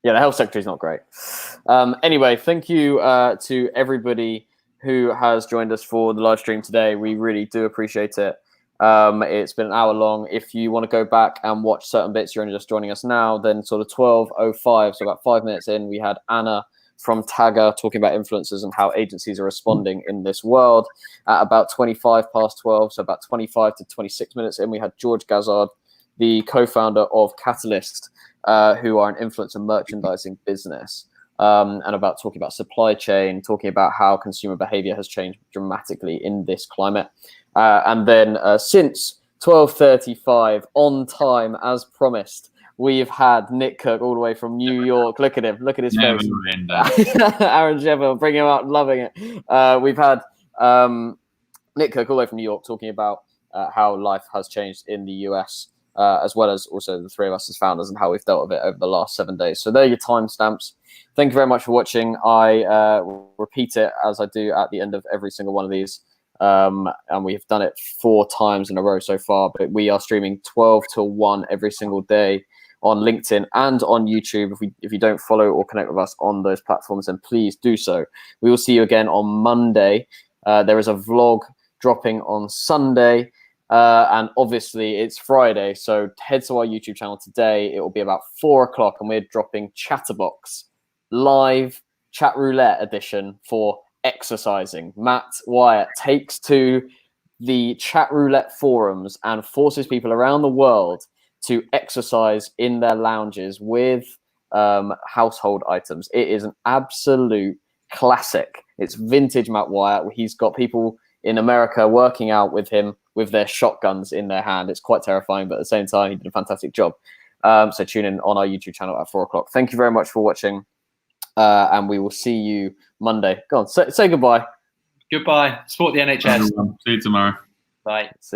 Yeah, the health secretary is not great. Anyway, thank you to everybody who has joined us for the live stream today. We really do appreciate it. It's been an hour long. If you want to go back and watch certain bits, you're only just joining us now, then sort of 12:05, so about 5 minutes in, we had Anna from Tagger talking about influencers and how agencies are responding in this world. At about 12:25, so about 25 to 26 minutes in, we had George Gazzard, the co-founder of Catalyst, who are an influencer merchandising business, and about talking about supply chain, talking about how consumer behavior has changed dramatically in this climate. And then since 12:35, on time as promised, we've had Nick Cooke all the way from New York. Look at him. Look at his face. Aaron Sheffield, bring him out, loving it. We've had Nick Cooke all the way from New York talking about how life has changed in the US, as well as also the three of us as founders and how we've dealt with it over the last 7 days. So there are your timestamps. Thank you very much for watching. I repeat it as I do at the end of every single one of these. And we've done it 4 times in a row so far, but we are streaming 12 till 1 every single day on LinkedIn and on YouTube. If you don't follow or connect with us on those platforms, then please do so. We will see you again on Monday. There is a vlog dropping on Sunday, and obviously it's Friday, so head to our YouTube channel today. It will be about 4 o'clock, and we're dropping Chatterbox live chat roulette edition for exercising. Matt Wyatt takes to the chat roulette forums and forces people around the world to exercise in their lounges with household items. It is an absolute classic. It's vintage Matt Wyatt. He's got people in America working out with him with their shotguns in their hand. It's quite terrifying, but at the same time, he did a fantastic job. So tune in on our YouTube channel at 4 o'clock. Thank you very much for watching. and we will see you Monday. Go on, say goodbye. Goodbye. Support the NHS. See you tomorrow. Bye. See you.